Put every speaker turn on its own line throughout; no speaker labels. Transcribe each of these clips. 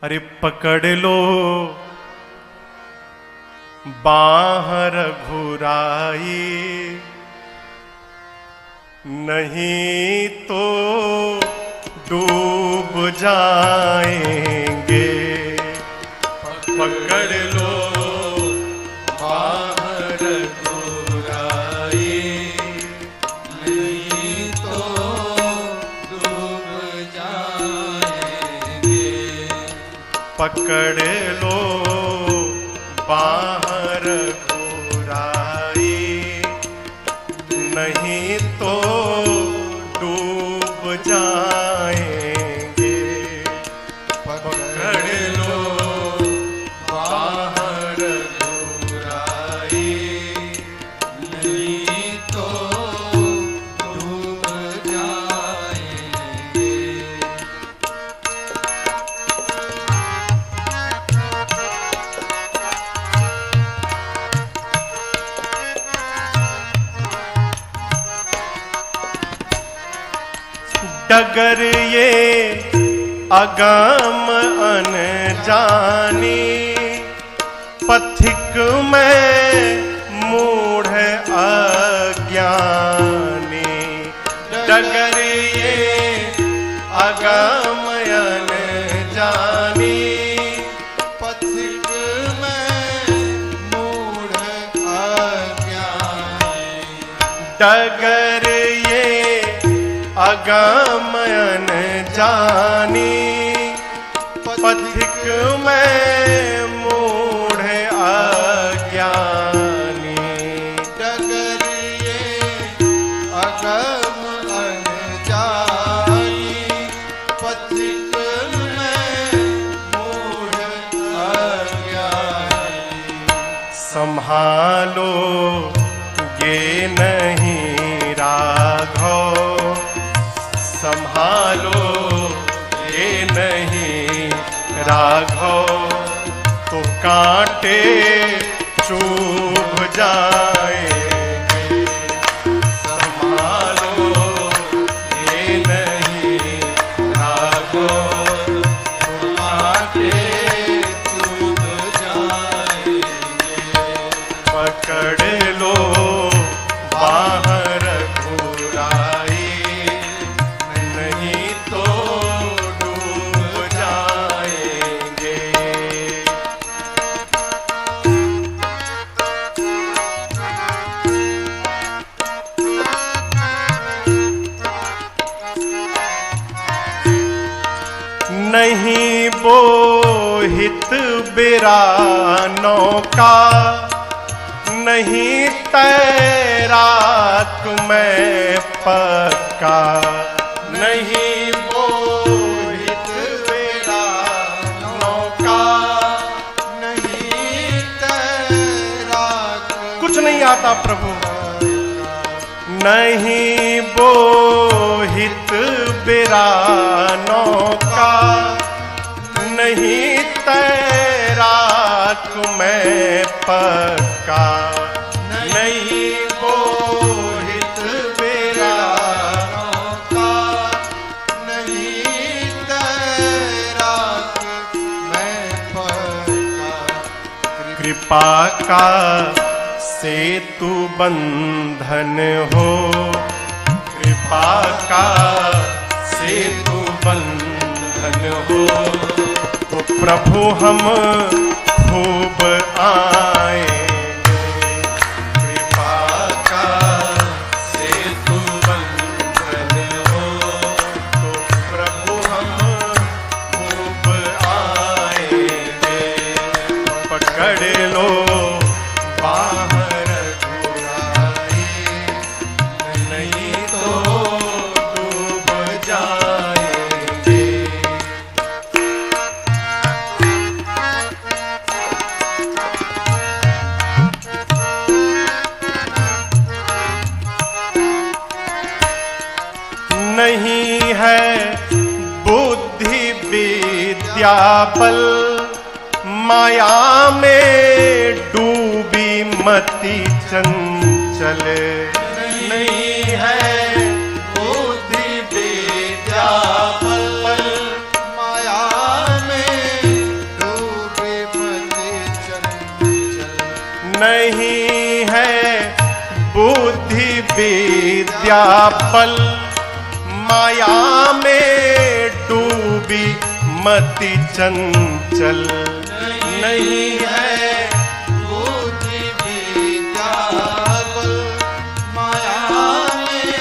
अरे पकड़ लो बाहर घुराई, नहीं तो डूब जाएंगे। पकड़ लो बाहर घुराई,
नहीं तो डूब जाएंगे।
पकड़ लो बाहर घुराई, नहीं तो डूब जाएंगे। पकड़ लो बाहर घुराई,
नहीं तो डूब जाएंगे।
डगर ये अगम अनजानी, पथिक में मूढ़ अज्ञानी। डगर ये अगम अनजानी,
पथिक में मूढ़ अज्ञानी।
डगर ये अगमयन जानी, पथिक में मूढ़ अज्ञानी।
डगर ये अगम अनजानी, पथिक में मूढ़ अज्ञानी।
संभालो ये नहीं राघव, संभालो ये नहीं राघव, तो कांटे चुभ जाएंगे। संभालो ये नहीं राघव, तो कांटे
चुभ जाएंगे।
पकड़ लो बाहर घुराई, नहीं तो डूब जाएंगे। नहीं बोहित बिरानों का, नहीं तैराक मैं पक्का। नहीं बोहित बिरानों का,
नहीं तैराक
कुछ नहीं आता प्रभु। नहीं बोहित बिरानों का, नहीं तैराक मैं पक्का। नहीं बोहित बिरानों
का, नहीं तैराक मैं पक्का।
कृपा का सेतु बंधन हो, कृपा का सेतु बंधन हो, तो प्रभु हम खूब आएंगे। कृपा का सेतु बंधन हो, तो प्रभु हम खूब आएंगे। पकड़ लो बाहर घुराई, नहीं तो डूब जाएंगे। नहीं है बुद्धि विद्या बल, माया में डूबी मति चंचल। नहीं है बुद्धि विद्या बल,
माया में
नहीं है बुद्धि विद्या बल, माया में डूबी मति चंचल। नहीं है
बुद्धि विद्या बल, माया में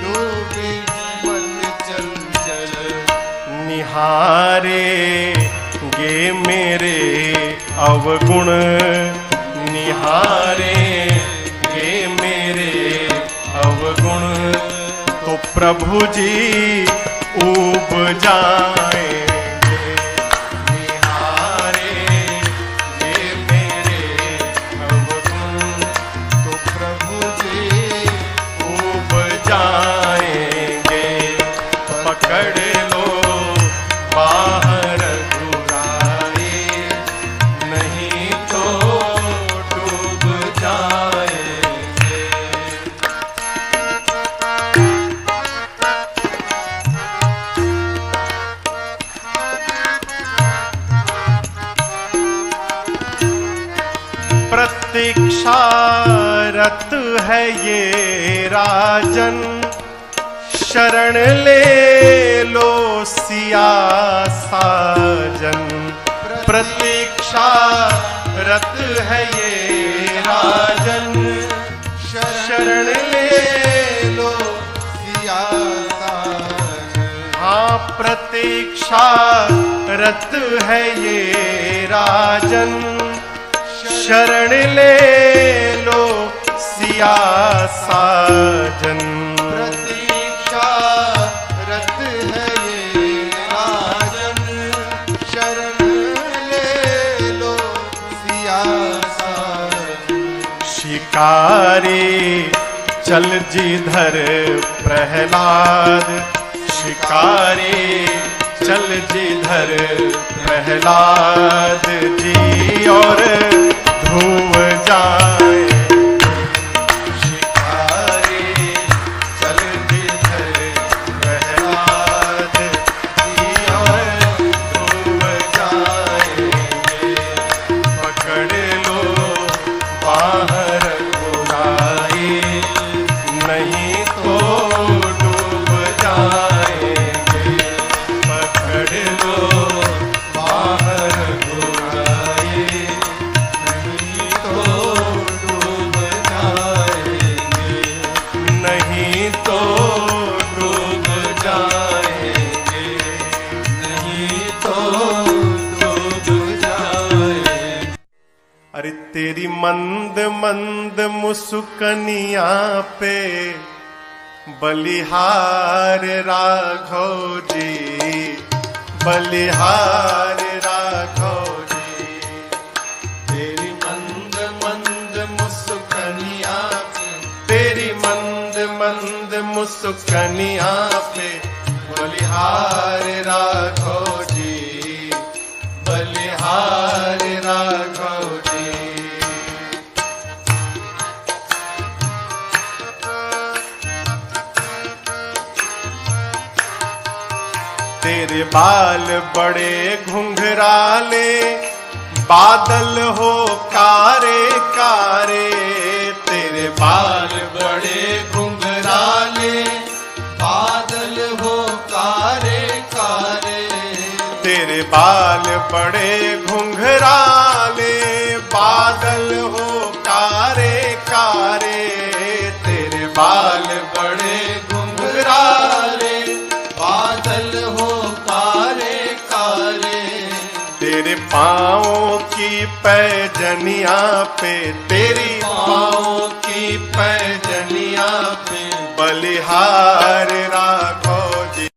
डूबी मति चंचल।
निहारे गे मेरे अवगुण, निहारे गे मेरे अवगुण, तो प्रभु जी ऊब जाएंगे। निहारे गे मेरे अवगुण,
तो प्रभु जी
ऊब जाएंगे। पकड़ लो बाहर घुराए, नहीं तो डूब जाएंगे। प्रतीक्षारत है ये राजन, शरण ले लो सिया साजन। प्रतीक्षारत है ये राजन, शरण ले
लो सिया साजन।
हाँ प्रतीक्षारत है ये राजन, शरण ले लो सिया साजन।
प्रतीक्षा रत है ये राजन, शरण ले लो सिया साजन।
शिकारी चल जिधर प्रहलाद, शिकारी चल जिधर प्रहलाद जी, और ध्रुव जाए। शिकारी चल जिधर प्रहलाद जी, और ध्रुव जाएंगे। पकड़ लो बाहर बुराई, नहीं तो डूब जाएंगे। पकड़ लो बाहर बुराई, नहीं तो डूब जाएंगे। नहीं तो डूब जाएंगे। नहीं तो डूब जाएंगे। अरे तेरी मंद मंद मुस्कनिया पे बलिहार राघव जी, बलिहार राघव जी। तेरी मंद मंद मुस्कनिया पे, तेरी मंद मंद मुस्कनिया पे बलिहार राघव जी, बलिहार राघव जी। तेरे बाल बड़े घुंघराले, बादल हो कारे कारे। तेरे बाल बड़े घुंघराले,
बादल हो कारे कारे।
तेरे बाल बड़े घुंघराले, बादल हो कारे कारे। तेरे बाल बड़े घुंघराले,
बादल हो कारे कारे।
तेरे पाँवों की पैजनिया पे, तेरी पाँवों की पैजनिया पे बलिहार राघव जी,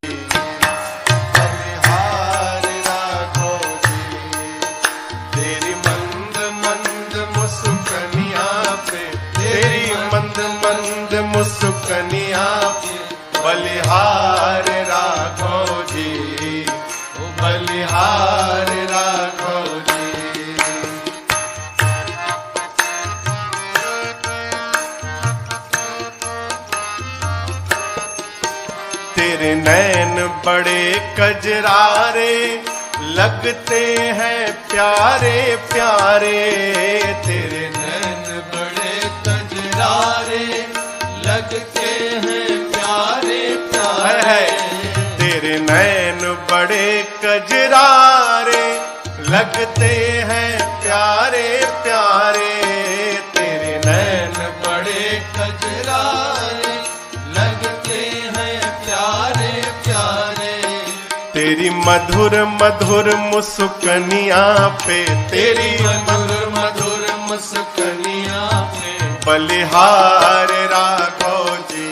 बलिहार राघव जी। तेरी मंद मंद मुस्कनिया पे, तेरी मंद मंद मुस्कनिया पे बलिहार राघव जी, बलिहार राघव जी। तेरे नैन बड़े कजरारे, लगते हैं प्यारे प्यारे, तेरे
नैन बड़े कजरारे, लगते हैं प्यारे प्यारे।
तेरे नैन बड़े कजरारे, लगते हैं प्यारे प्यारे, तेरे नैन
बड़े कजरारे, लगते हैं प्यारे प्यारे।
तेरी मधुर मधुर मुस्कनिया पे, तेरी
मधुर मधुर मुस्कनिया पे,
बलिहार राघव जी,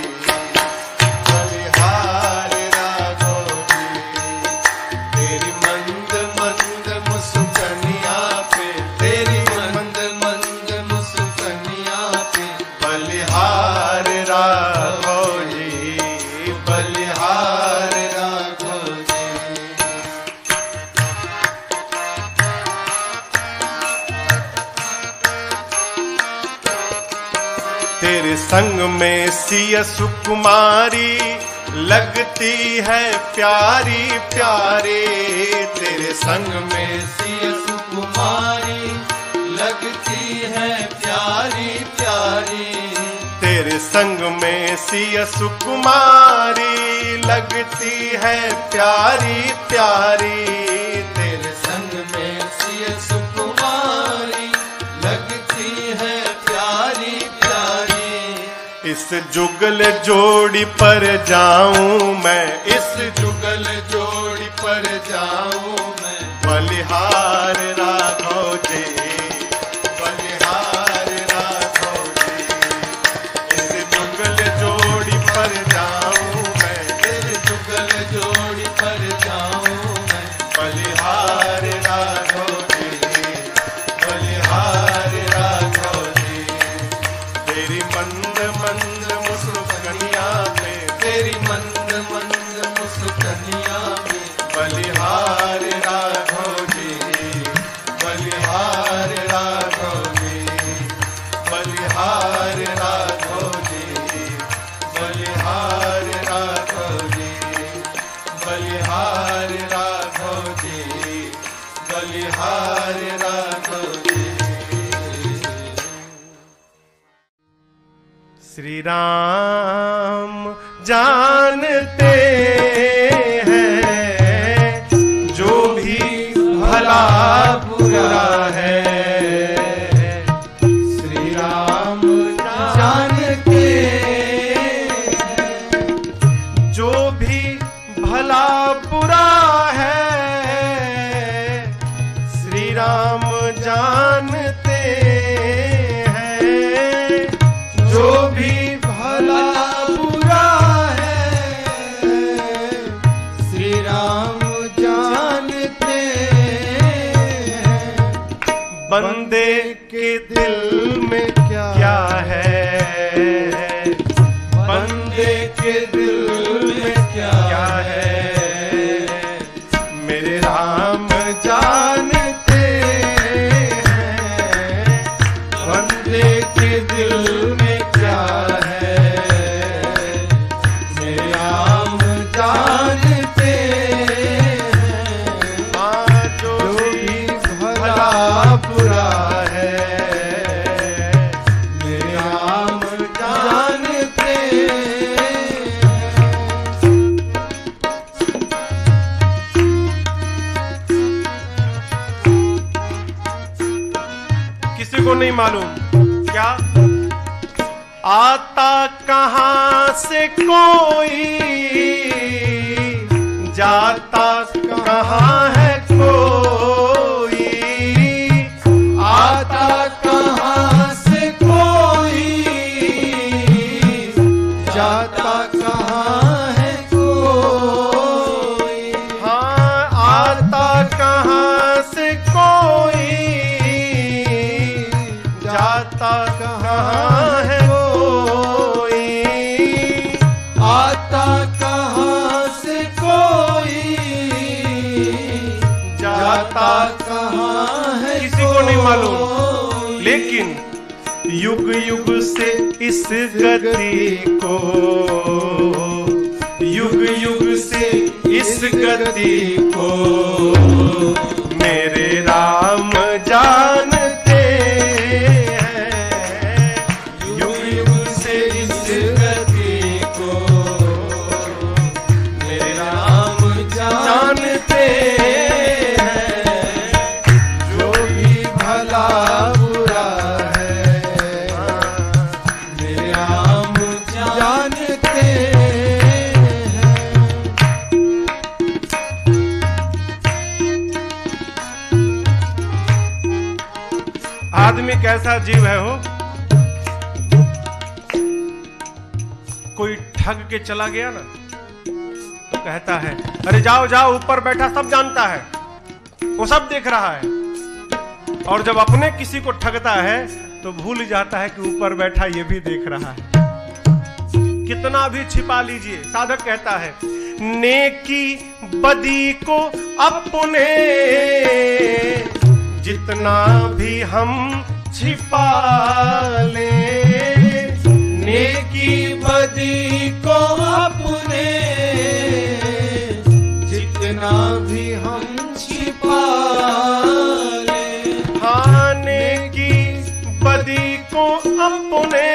बलिहार राघव जी। तेरी मंद मंद मुस्कनिया पे,
तेरी मंद मंद मुस्कनिया पे,
बलिहार राघव जी,
बलिहार राघव जी।
तेरे संग में सिया सुकुमारी, लगती है प्यारी प्यारी, तेरे संग में
सिया सुकुमारी, लगती है प्यारी प्यारी।
तेरे संग में सिया सुकुमारी, लगती है प्यारी प्यारी,
तेरे संग में सिया सुकुमारी, लगती है प्यारी प्यारी।
इस जुगल जोड़ी पर जाऊं मैं, इस
जुगल जोड़ी पर जाऊं मैं,
बलिहार राघव जी, बलिहार राघव जी। इस जुगल जोड़ी पर जाऊं मैं,
इस जुगल जोड़ी पर जाऊं मैं,
बलिहार राघव जी, बलिहार राघव जी। तेरी मंद मंद मुस्कनिया पे,
तेरी मंद मंद मुस्कनिया पे,
बलिहार राघव जी, बलिहार राघव जी, बलिहार राघव जी, बलिहार राघव जी, बलिहार राघव जी, बलिहार राघव जी। श्री राम जानते हैं जो भी भला बुरा है,
श्री राम जानते
जो भी भला बुरा है, श्री राम जानते हैं जो भी
भला बुरा है, श्री राम जानते हैं।
बंदे के दिल में क्या है, बंदे के दिल में क्या है, मेरे राम जानते हैं। बंदे के दिल में क्या है, मेरे राम जानते हैं। हाँ, जो भी भला बुरा है, मेरे राम जानते हैं। किसी को नहीं मालूम क्या आता कहां से कोई, जाता कहां है कोई,
आता कहां से कोई, जाता कहां है कोई।
हाँ, आता कहां से कोई, जाता कहां है कोई,
आता कहां से कोई,
जाता
कहां है
किसी को नहीं मालूम।
कोई।
लेकिन युग युग से इस गति को, युग युग से इस गति को मेरे राम जानते हैं।
युग युग से इस गति को मेरे राम जानते हैं। जो भी भला बुरा है मेरे राम जानते हैं।
आदमी कैसा जीव है हो, कोई ठग के चला गया ना तो कहता है अरे जाओ जाओ ऊपर बैठा सब जानता है, वो सब देख रहा है। और जब अपने किसी को ठगता है तो भूल जाता है कि ऊपर बैठा ये भी देख रहा है। कितना भी छिपा लीजिए, साधक कहता है नेकी बदी को अपने जितना भी हम छिपा ले।
नेकी बदी को अपने जितना भी हम छिपा ले।
हाँ नेकी बदी को अपने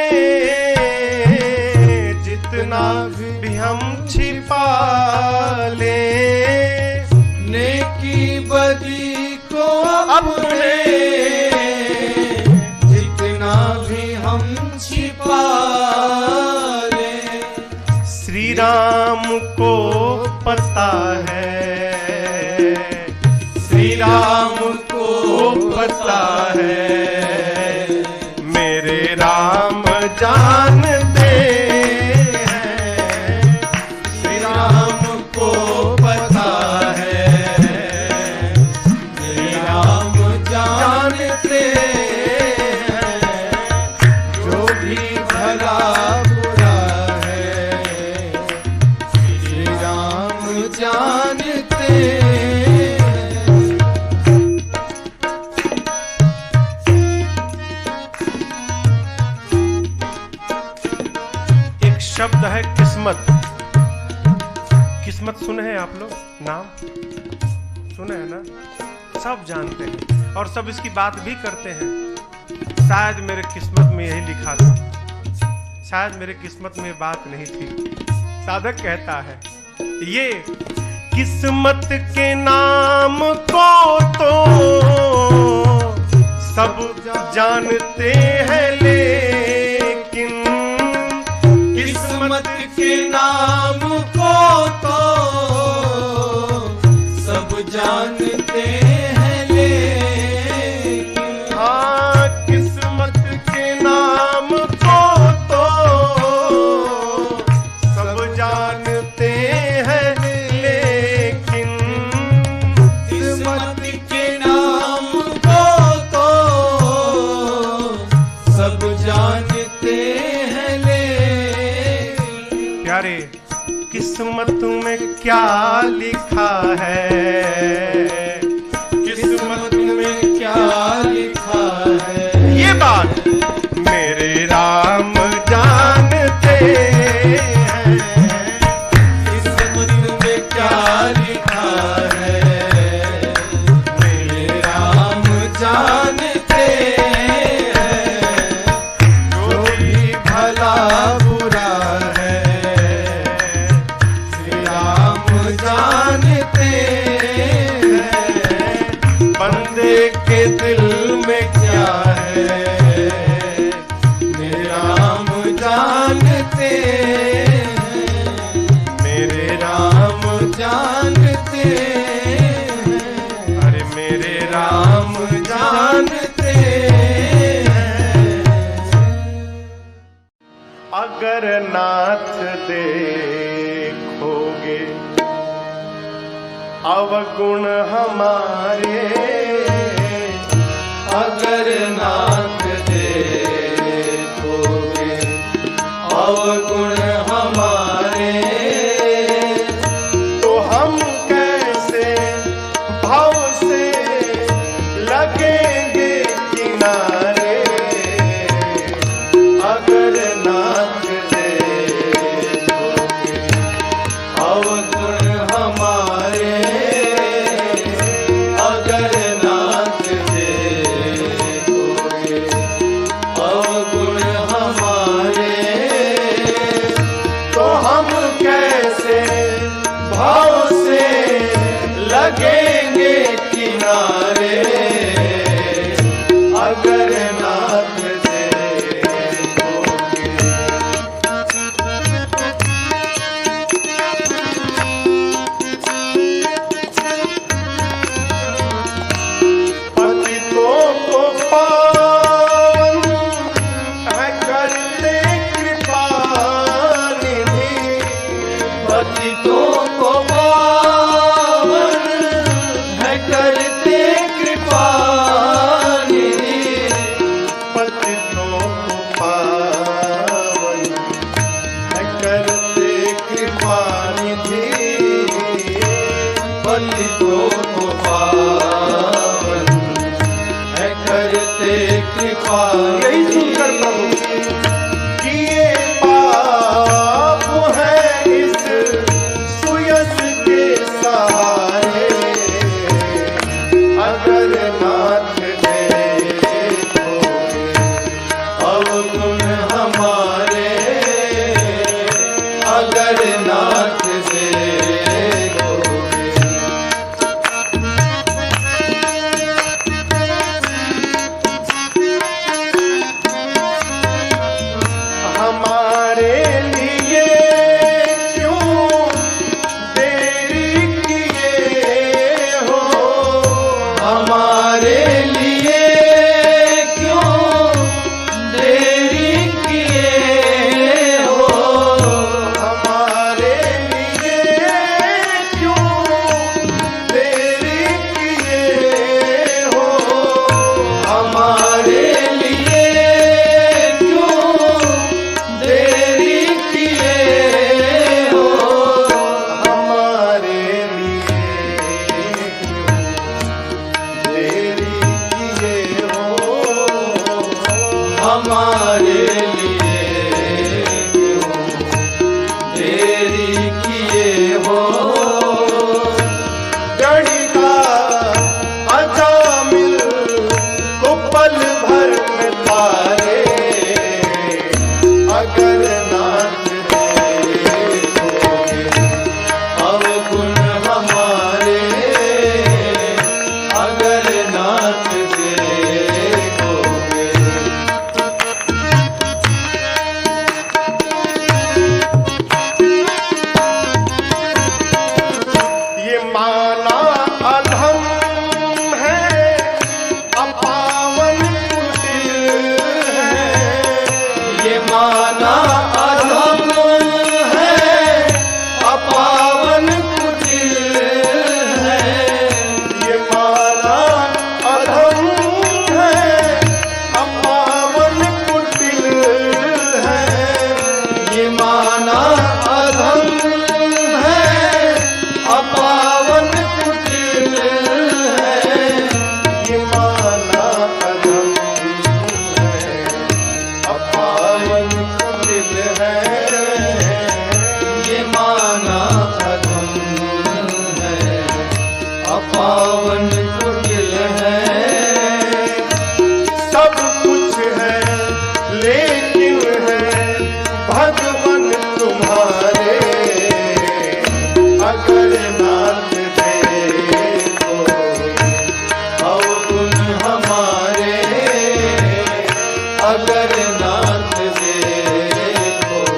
जितना भी हम छिपा ले।
नेकी बदी को अपने जितना भी हम छिपा ले।
श्री राम को पता है, श्री राम को पता है, मेरे राम जानते हैं।
श्री राम को पता है मेरे राम जानते हैं। जो भी भला बुरा है श्री राम जानते हैं।
एक शब्द है किस्मत। किस्मत सुने हैं आप लोग, नाम सुने हैं ना, सब जानते हैं और सब इसकी बात भी करते हैं। शायद मेरे किस्मत में यही लिखा था, शायद मेरे किस्मत में बात नहीं थी। साधक कहता है ये किस्मत के नाम को तो सब जानते हैं, लेकिन
किस्मत के नाम को तो सब जानते हैं, लेकिन
हाँ किस्मत के नाम को तो सब जानते हैं, लेकिन
किस्मत के नाम को तो सब जानते हैं, लेकिन
प्यारे किस्मत में क्या लिखा है,
किस्मत में क्या लिखा है,
ये बात मेरे राम जानते हैं।
किस्मत में क्या लिखा है मेरे राम जानते हैं। जो भी भला बुरा है श्री राम जानते हैं।
बंदे के दिल में क्या है,
मेरे राम जानते हैं।
मेरे
राम जानते हैं।
अरे मेरे
राम जानते हैं।
अगर नाथ देखोगे अवगुण हमारे,
अगर नाथ कृपा निधि
पतितों को पावन है करते कृपा निधि
पतितों को पावन है करते कृपा
यही सुनकर प्रभु किए पाप है इस सुयस के सहारे अगर नाथ देखोगे
अवगुण हमारे अगर नाथ देखोगे
हमारे लिए क्यों देरी किए हो
हमारे लिए क्यों देरी किए हो
हमारे लिए क्यों देरी किए हो
हमारे लिए क्यों देरी किए हो
हमारे लिए देरी किए हो
हमारे लिए क्यों देरी किए हो
गणिका अजामिल को पल भर में तारे अगर नाथ देखोगे
अवगुण हमारे अगर नाथ देखोगे
ये माना अधम है अपावन कुटिल है
ये माना अधम है अपावन कुटिल है
ये माना अधम है अपावन कुटिल है
ये माना अधम है अपावन कुटिल है
ये माना अधम है अपावन कुटिल है
ये माना अधम है अपावन कुटिल है
सब कुछ है लेकिन है भगवन तुम्हारे अगर नाथ देखो
अवगुण हमारे अगर नाथ देखोगे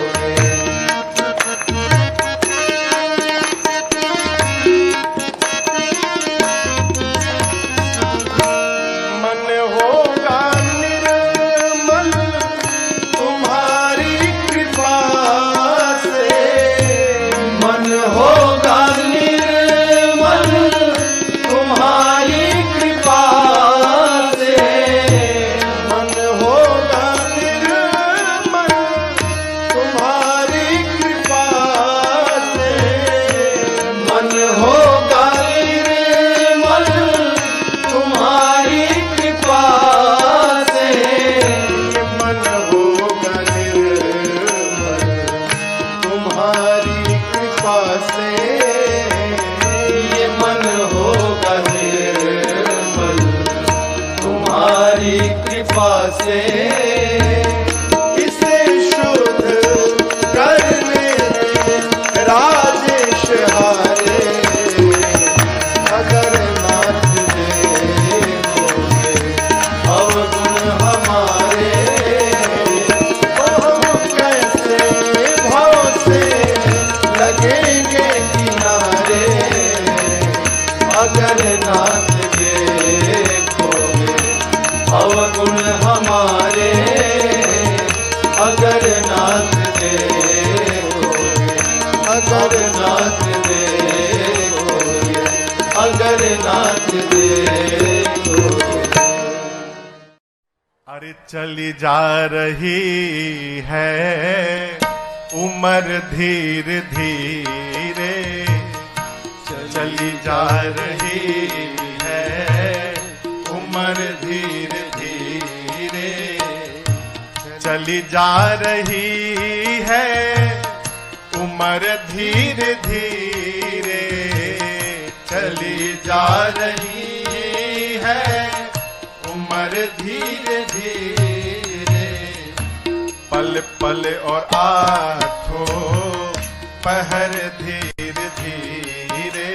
मन होगा निर्मल तुम्हारी कृपा से
मन होगा निर्मल तुम्हारी कृपा से
मन होगा निर्मल तुम्हारी कृपा से
मन होगा निर्मल तुम्हारी कृपा से
मन होगा निर्मल तुम्हारी कृपा से
ये मन होगा निर्मल तुम्हारी कृपा से
इसे शुद्ध करने राजेश हारे अगर नाथ देखोगे
अवगुण हमारे
हम कैसे भाव से लगेंगे किनारे
अगर नाथ देखोगे अवगुण हमारे
अरे चली जा रही है उम्र धीरे धीरे, चली जा रही है उम्र धीरे धीरे, चली जा रही है उम्र धीरे धीरे, चली जा रही है उम्र धीरे धीरे। पल पल और आठों पहर धीरे धीरे,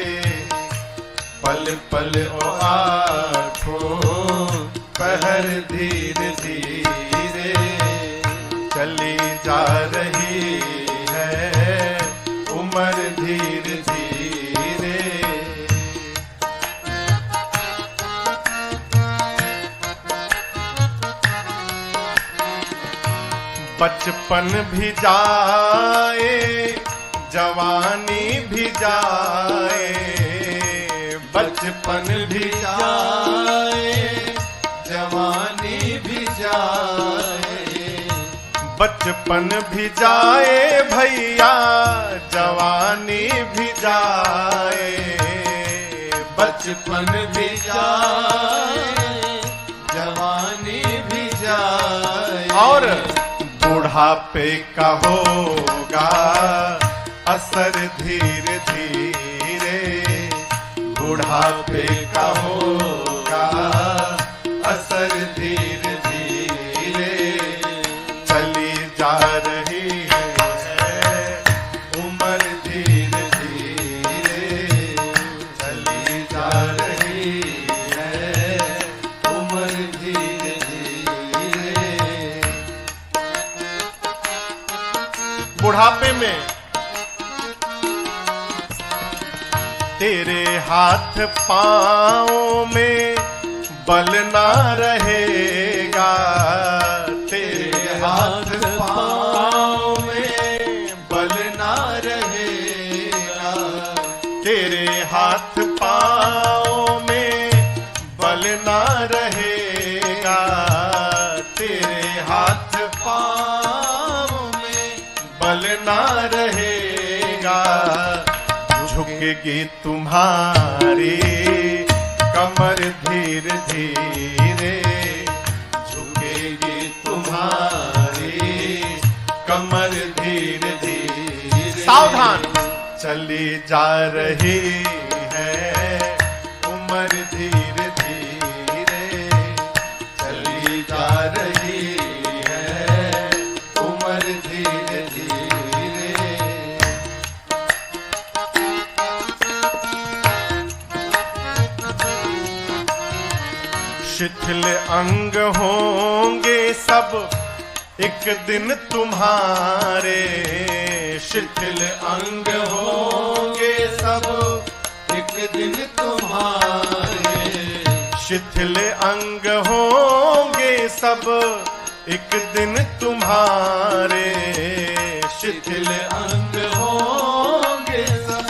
पल पल और आठों पहर धीरे धीरे, चली जा रही है उम्र धीरे धीरे। बचपन भी जाए जवानी भी जाए, बचपन भी जाए
जवानी भी जाए,
बचपन भी जाए भैया जवानी भी जाए,
बचपन भी जाए जवानी भी जाए।
और बुढ़ापे का होगा असर धीरे धीरे, बुढ़ापे का होगा असर धीरे धीरे, चली जा रही है उम्र धीरे धीरे, चली जा रही है उम्र धीरे धीरे। बुढ़ापे में तेरे हाथ पाँव में बल ना रहेगा, तेरे हाथ
पाँव में बल ना रहेगा,
तेरे हाथ पाँव में बल ना रहेगा, तेरे हाथ
पाँव में
बल ना रहेगा। झुकेगी तुम्हारी कमर धीरे धीरे, झुकेगी तुम्हारी कमर धीरे धीरे। सावधान, चली जा रही है उम्र धीरे धीरे, चली जा रही है उम्र धीरे धीरे। शिथिल अंग होंगे सब एक दिन तुम्हारे, शिथिल अंग होंगे सब
एक दिन तुम्हारे,
शिथिल अंग होंगे सब एक दिन तुम्हारे,
शिथिल अंग होंगे सब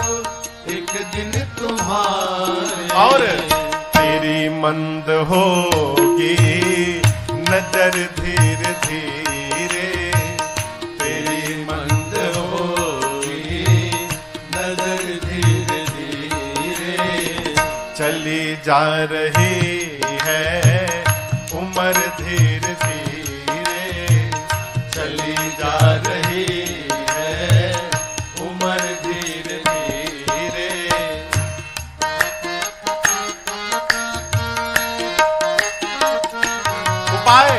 एक दिन तुम्हारे।
और तेरी मंद होगी नजर धीरे धीरे,
तेरी मंद होगी नजर धीरे धीरे,
चली जा रही है उम्र धीरे धीरे,
चली जा रही है उम्र धीरे धीरे।
उपाय,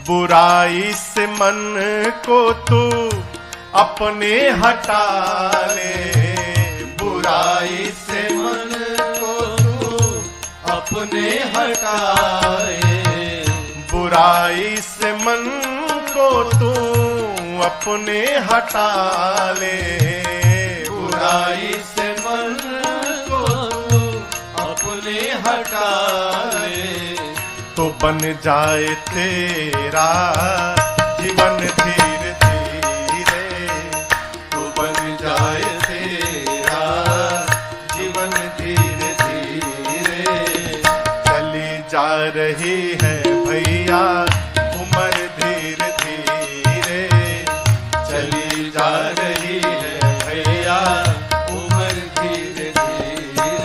बुराई से मन को तू अपने हटा ले, बुराई से
मन को तू अपने हटाए,
बुराई से मन को तू अपने हटा ले,
बुराई से मन को तू अपने हटाए,
तो बन जाए तेरा जीवन धीरे धीरे,
तो बन जाए तेरा जीवन धीरे धीरे।
चली जा रही है भैया उम्र धीरे धीरे चली जा रही है भैया
उम्र धीरे धीरे।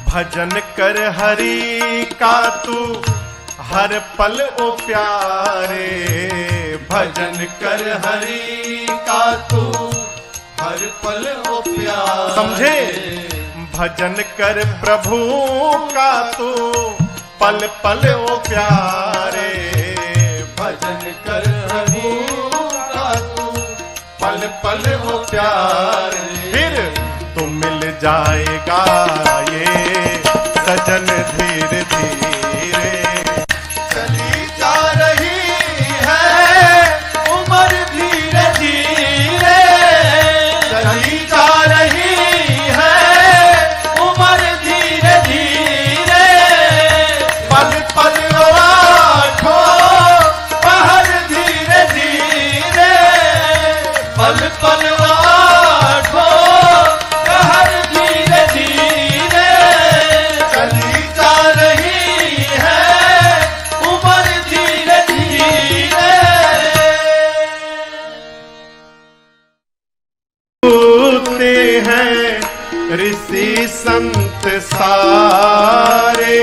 भजन कर हरि का तू हर पल ओ प्यारे,
भजन कर हरि का तू हर पल ओ प्यारे।
समझे? भजन कर प्रभु का तू पल पल ओ प्यारे,
भजन कर हरि का तू पल पल ओ प्यारे।
फिर तो मिल जाएगा ये सजन धीरे धीरे
चली जा रही है उम्र धीरे धीरे, चली जा रही है उम्र धीरे धीरे। पल पल आँखों पहर धीरे धीरे, पल पल आँखों पहर धीरे धीरे। चली जा रही है उम्र धीरे धीरे।
होते हैं ऋषि संत सारे,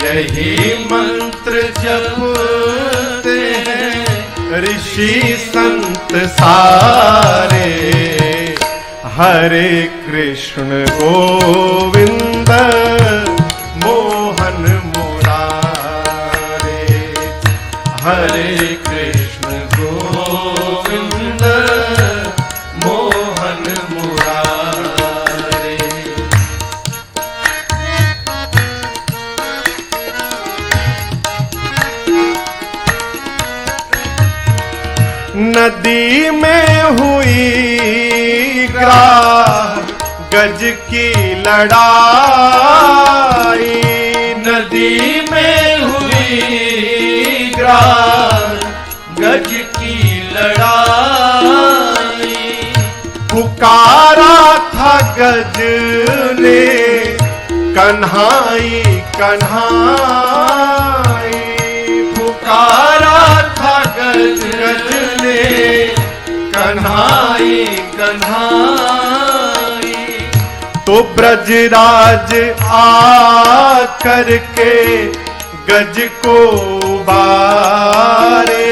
यही मंत्र जपते हैं
ऋषि संत सारे। हरे कृष्ण गोविंद मोहन मुरारे,
हरे कृष्ण गोविंद मोहन मुरारे।
नदी में हुई ग्राह गज की लड़ाई,
नदी में हुई ग्राह गज की लड़ाई।
पुकारा था गज ने कन्हाई कन्हाई,
पुकारा था गज ने कन्हाई कन्हाई।
तो ब्रजराज आ करके गज को उबारे,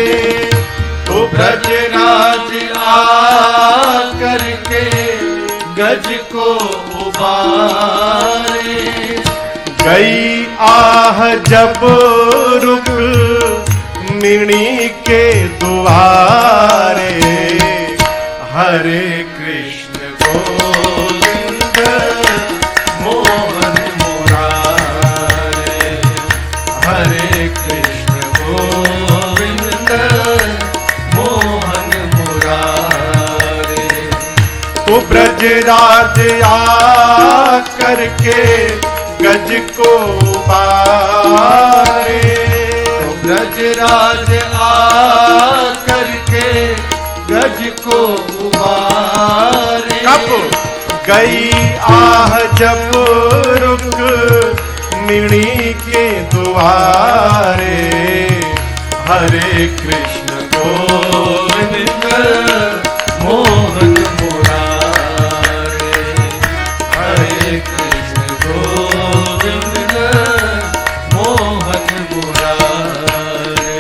तो ब्रजराज आ करके गज को उबारे।
गई आह जब रुक मिणी के द्वारे, हरे कृष्ण
गोविंद मोहन मुरारे, हरे कृष्ण गोविंद मोहन मुरारे।
तो ब्रजराज आ करके गज को उबारे,
ब्रजराज आ करके गज को उबारे।
कब गई आह जब रुक मिणी के द्वारे, हरे कृष्ण
गोविंद मोहन मुरारे, हरे कृष्ण गोविंद मोहन मुरारे।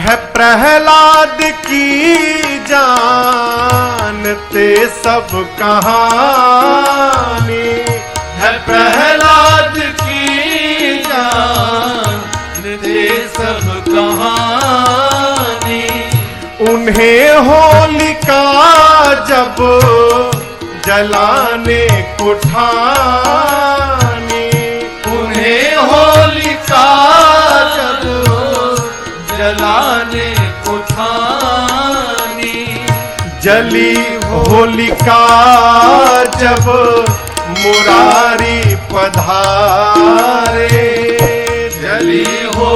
है प्रहलाद की जानते सब कहानी,
है प्रहलाद की जानते सब कहानी।
उन्हें होलिका जब जलाने को ठानी,
उन्हें होलिका जब जलाने को ठानी।
जली होलिका जब मुरारी पधारे,
जली हो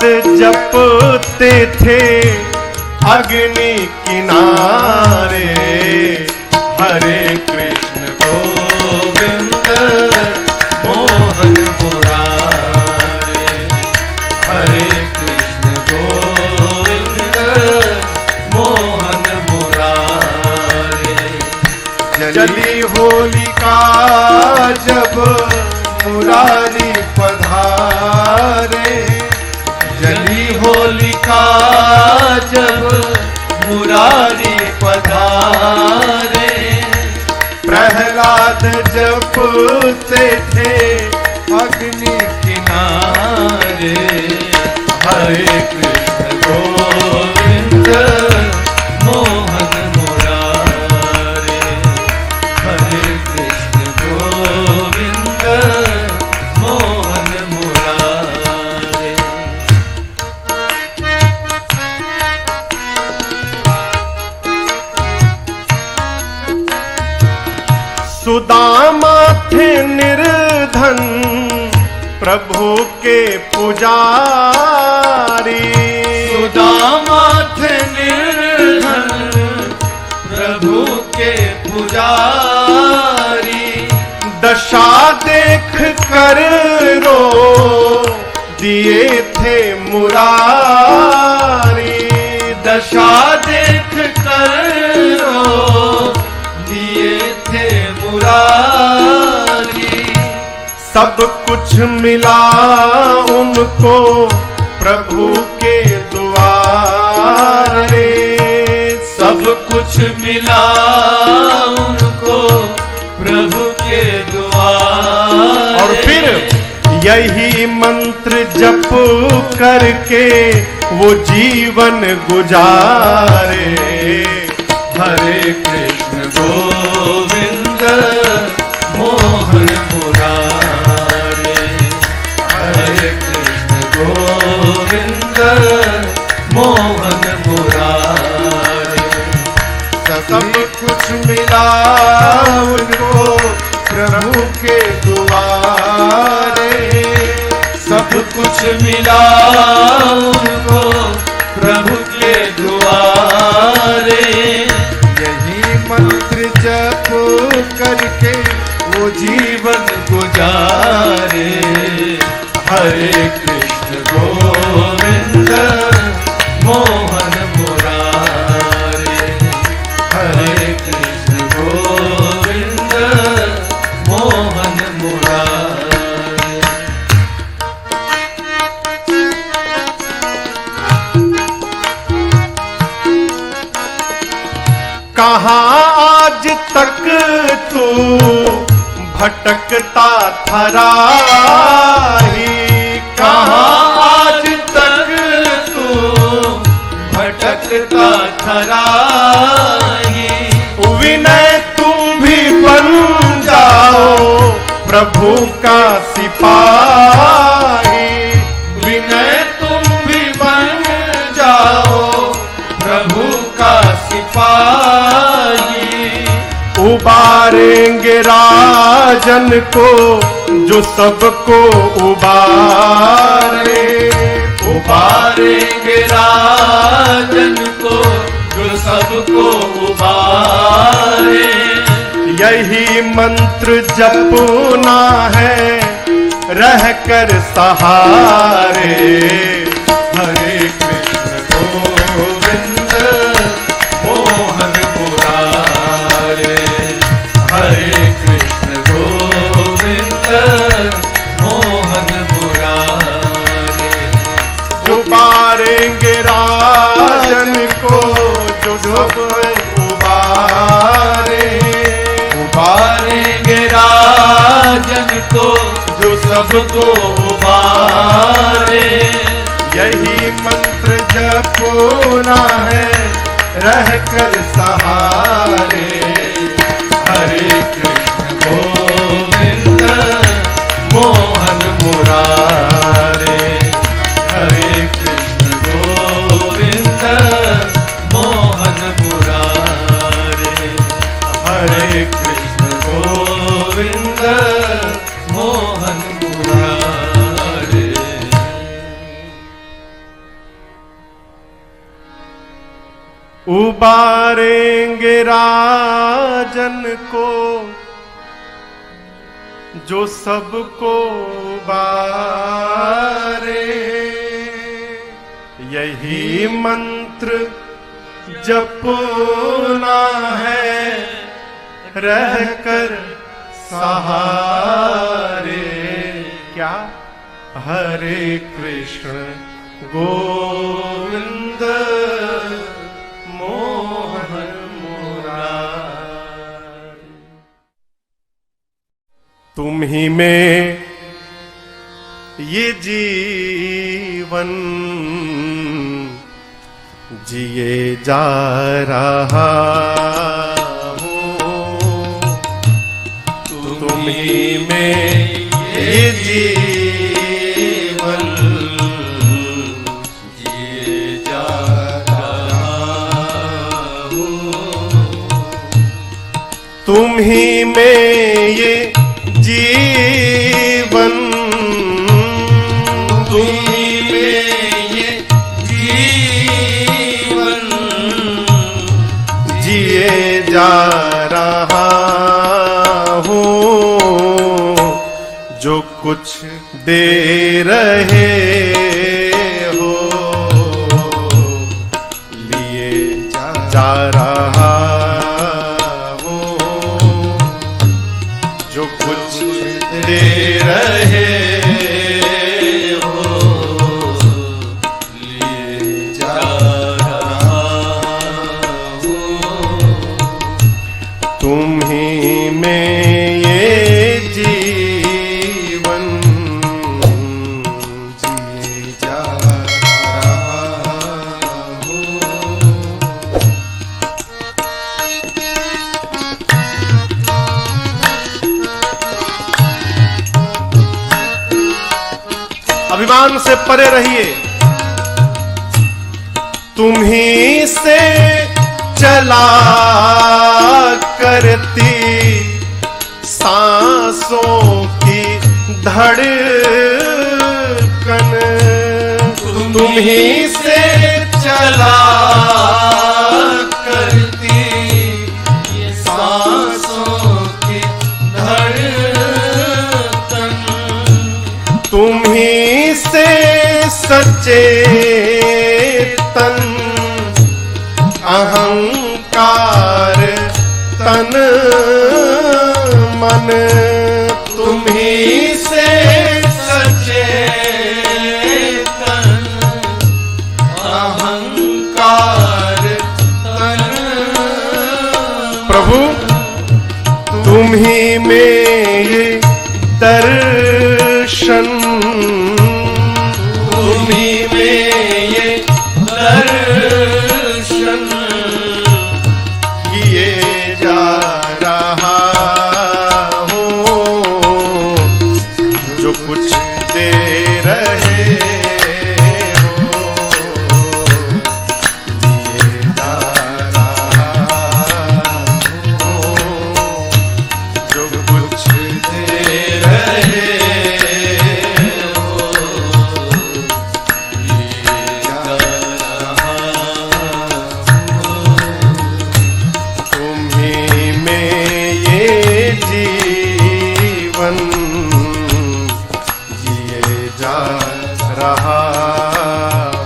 जपते थे अग्नि किनारे। हरे कृष्ण
गोविंद मोहन मुरारे, हरे कृष्ण गोविंद मोहन मुरारे।
जली होलिका जब मुरारी पधारे।
जली होलिका जब मुरारी पधारे।
प्रहलाद जपते थे अग्नि
किनारे। हरे कृष्ण गोविंद मोहन मुरारे, हरे कृष्ण गोविंद मोहन मुरारे।
सुदामा थे निर्धन प्रभु के पुजारी।
सुदामा थे निर्धन प्रभु के पुजारी।
दशा देख कर रो दिए थे मुरारी।
दशा देख कर रो दिए थे मुरारी।
सब कुछ मिला उनको प्रभु के द्वारे।
सब कुछ मिला उनको प्रभु के द्वारे।
और फिर यही मंत्र जप करके वो जीवन गुजारे।
हरे कृष्ण गोविंद मोहन मुरारे, हरे कृष्ण गोविंद मोहन मुरारे।
सब कुछ मिला उनको प्रभु के द्वारे।
सब कुछ मिला उनको प्रभु के द्वारे।
यही मंत्र जप करके वो
जीवन गुजारे। हरे कृष्ण गोविंद मोहन मुरारे, हरे कृष्ण गोविंद मोहन मुरारे।
कहाँ आज तक तू भटकता था राही।
कहाँ आज तक तू भटकता था राही।
विनय तुम भी बन जाओ प्रभु का सिपाही।
विनय तुम भी बन जाओ प्रभु का सिपाही।
उबारेंगे राजन को जो सबको उबारे।
उबारेंगे राजन को जो सबको उबारे।
यही मंत्र जपना है रहकर सहारे।
हरे कृष्ण गोविंद मोहन मुरारे, हरे कृष्ण गोविंद मोहन मुरारे।
उबारेंगे राजन को जो सब उबारे।
उबारेंगे राजन को जो सबको उबारे।
यही मंत्र जपना है रहकर सहारे।
हरे कृष्ण गोविंद मोहन मुरारे, हरे कृष्ण गोविंद मोहन मुरारे, हरे कृष्ण गोविंद मोहन मुरारे।
उबारेंगे राजन को जो सबको उबारे। यही मंत्र जपना है रहकर सहारे। क्या? हरे कृष्ण गोविंद मोहन मुरारी। तुम ही में ये जीवन जिए जा रहा हूँ। तुम ही में ये जीवन
जिए जा रहा हूँ।
तुम ही में ये जीवन,
तुम ही में ये जीवन
जिए जा रहा हूँ। जो कुछ दे रहे हो लिए जा रहा हूँ। जो कुछ दे रहे हो
लिए जा रहा हूँ।
तुम ही में ये जीवन जिए जा रहा हूँ। अभिमान से परे रहिए। तुम ही से चला करती सांसों की धड़कन। तुम ही से चला
करती ये सांसों की धड़कन।
तुम ही से सचेतन अहंकार तन मन। तुम ही से
सचेतन अहंकार तन।
प्रभु तुम ही में ये दर्शन,
तुम ही में ये दर्शन
किए जा रहा हूँ। जो कुछ दे रहे हो दिए जा रहा हूँ। जो कुछ दे रहे हो दिए जा रहा हूँ। तुम ही में ये जीवन जिए जा रहा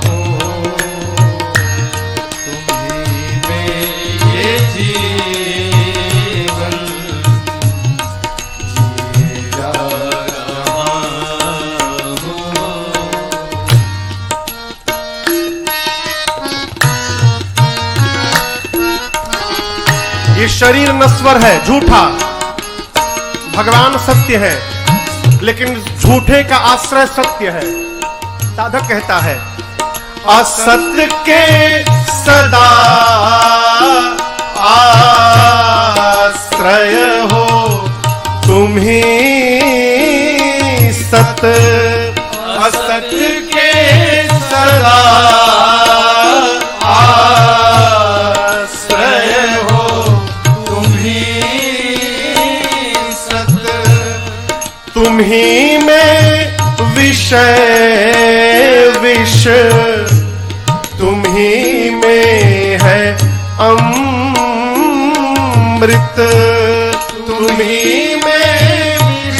हूँ। तुम ही में
ये जीवन
जिए जा
रहा हूँ।
ये शरीर नश्वर है, झूठा। भगवान सत्य है, लेकिन झूठे का आश्रय सत्य है। साधक कहता है असत्य के सदा आश्रय हो तुम ही सत्य। असत्य के सदा आश्रय हो तुम ही सत्य। तुम ही में विषय विष, तुम ही में है अमृत तुम्ही में
विष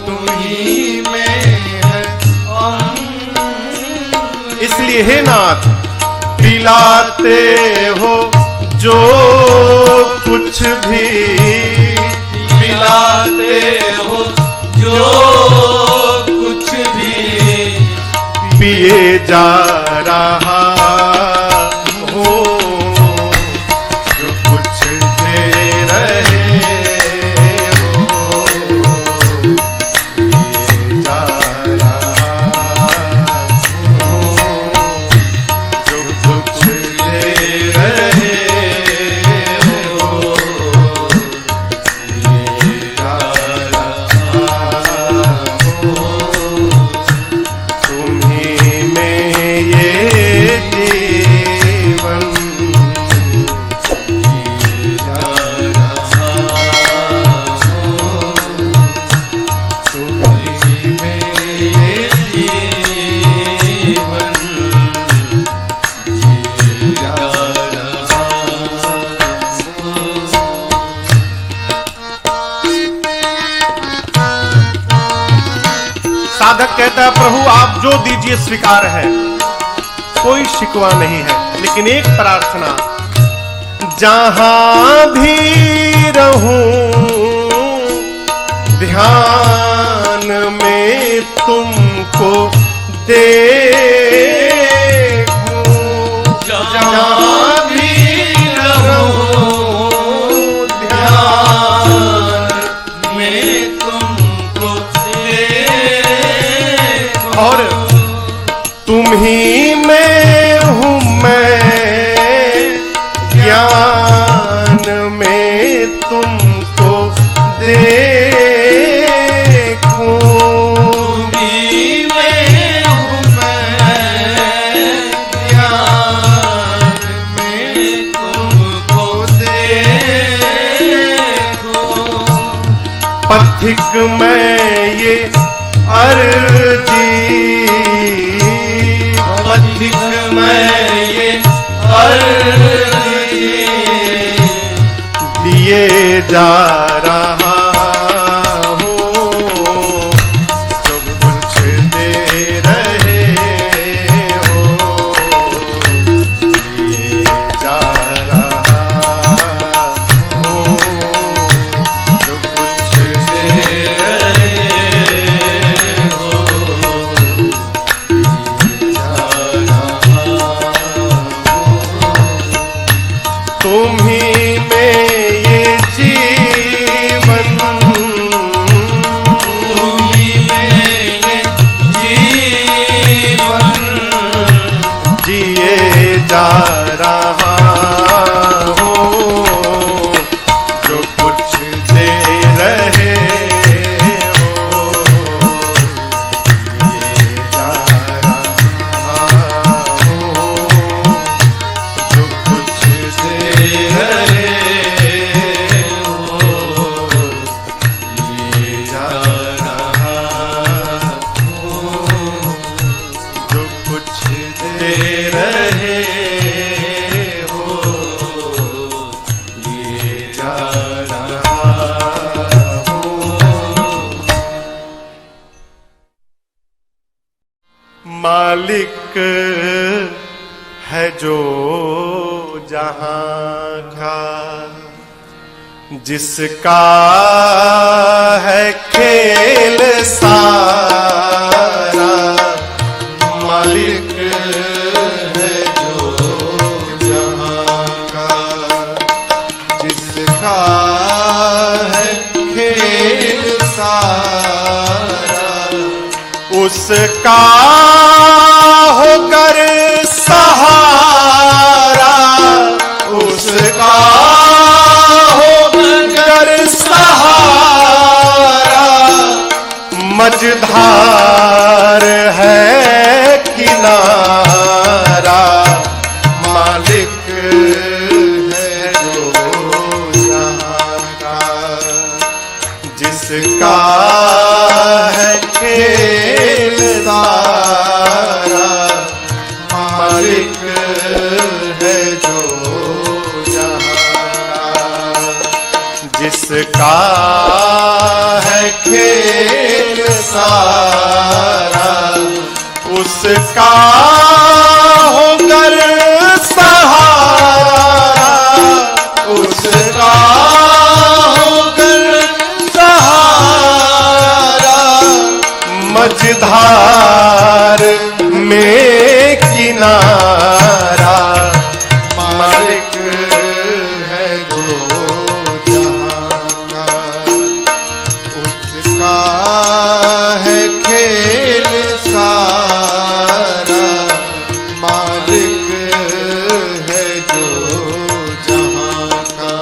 तुम्ही में है
इसलिए हे नाथ पिलाते हो जो कुछ भी
पिलाते हो जो कुछ भी
पिए जा रहा हूँ जो कुछ दे रहे हो पिए जा रहा हूँ जो कुछ दे रहे हो पिए जा रहा हूँ तुम्हीं में ये जीवन जी जा रहा हूँ तुम्हीं में ये जीवन जी जा रहा साधक कहता है प्रभु आप जो दीजिए स्वीकार है, कोई शिकवा नहीं है, लेकिन एक प्रार्थना जहां भी रहूं ध्यान में तुमको देखूं जहां भी रहूं ध्यान
में तुमको
और तुम्हीं में हूँ मैं ज्ञान में तुमको देखूं
तुम्हीं में हूँ मैं ज्ञान में तुमको देखूं
पथिक में ये अर्जी
पथिक में ये अर्जी
दिए जा रहा हूँ जो कुछ दे रहे हो दिए जा रहा हूँ जो कुछ दे रहे हो दिए जा रहा हूँ तुम्हीं में ये जीवन
तुम्हीं में ये जीवन
जिए जा रहा हूँ जो कुछ दे रहे हो जिए जा रहा हूँ जो कुछ दे रहे हो जिए जा रहा हूँ जो कुछ दे रहे हो ये जा रहा हूँ मालिक है जो जहां का जिसका है खेल सारा मालिक है जो जहां का जिसका है खेल सारा उसका होकर सहारा उसका होकर सहारा मझधार है किनारा मालिक है जो जहां का जिसका है खेल सारा उसका है खेल सारा, उसका होकर सहारा, उसका होकर सहारा, मझधार में किनारा, मालिक है दो जहां का, उसका है खेल सारा, मालिक है जो जहां का।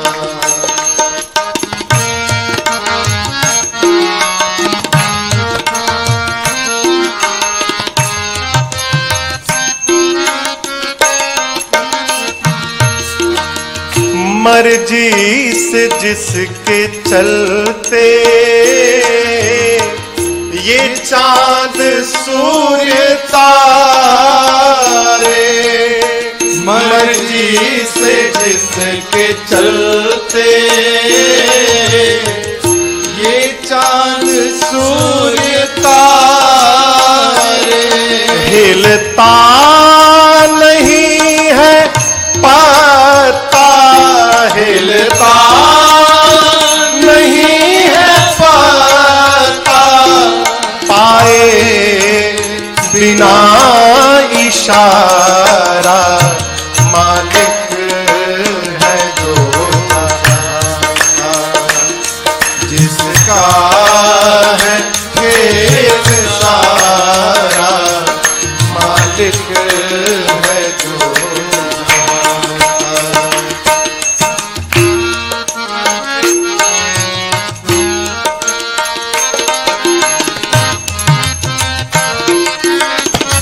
मर्जी से जिसके चलते ये चांद सूर्य तारे, मर्जी से जिसके चलते ये चांद सूर्य तारे, हिलता नहीं है पता, हिलता नहीं है पता, पाए बिना इशारा, मालिक है जो जिसका है खेल सारा, मालिक है जो।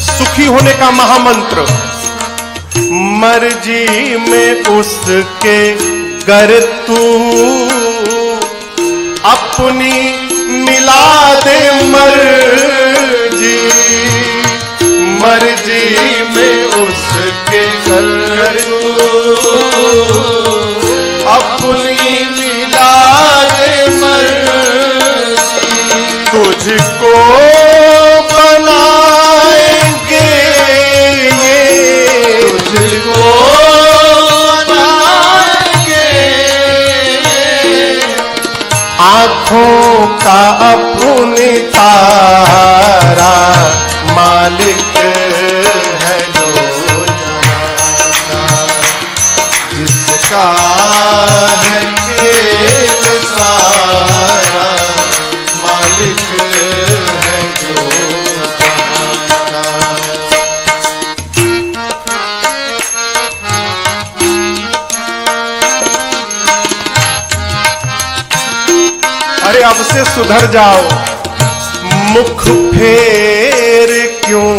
सुखी होने का महामंत्र, मर्जी में उसके गर तू अपनी मिला दे मर्जी, मर्जी में उसके गर तू अपनी मिला दे मर्जी, तुझको बनाएंगे ये, तुझको बनाएंगे आँखों का अपने तारा, मालिक है जो जिसका है खेल सारा, मालिक है जो। अरे अब से सुधर जाओ, मुख फेर क्यों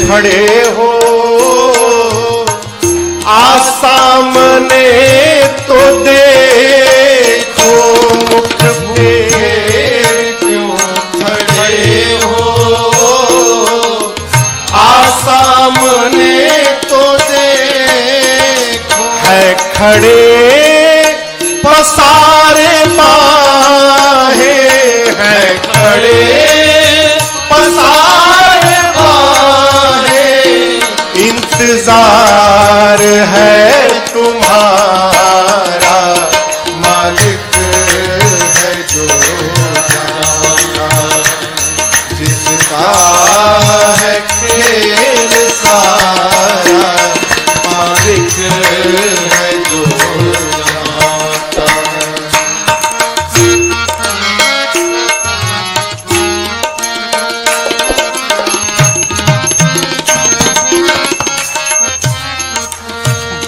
खड़े हो, आसामने तो देखो, मुख फेर क्यों खड़े हो, आसामने तो देखो, है खड़े पसारे बाहे, है खड़े पसारे बाहे, इंतजार है तुम्हारा, मालिक है जो जिसका है खेल सारा, मालिक है जो।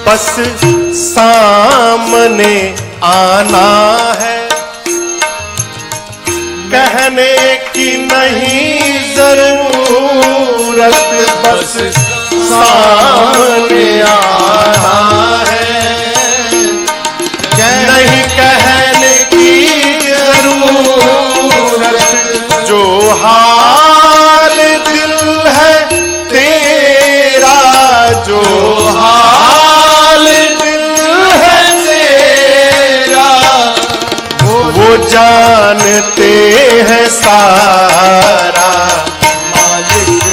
बस सामने आना है, कहने की नहीं जरूरत, बस सामने आना है, नहीं कहने की जरूरत, जो हाल दिल है तेरा, जो हाल दिल है तेरा, वो जानते हैं सारा,
मालिक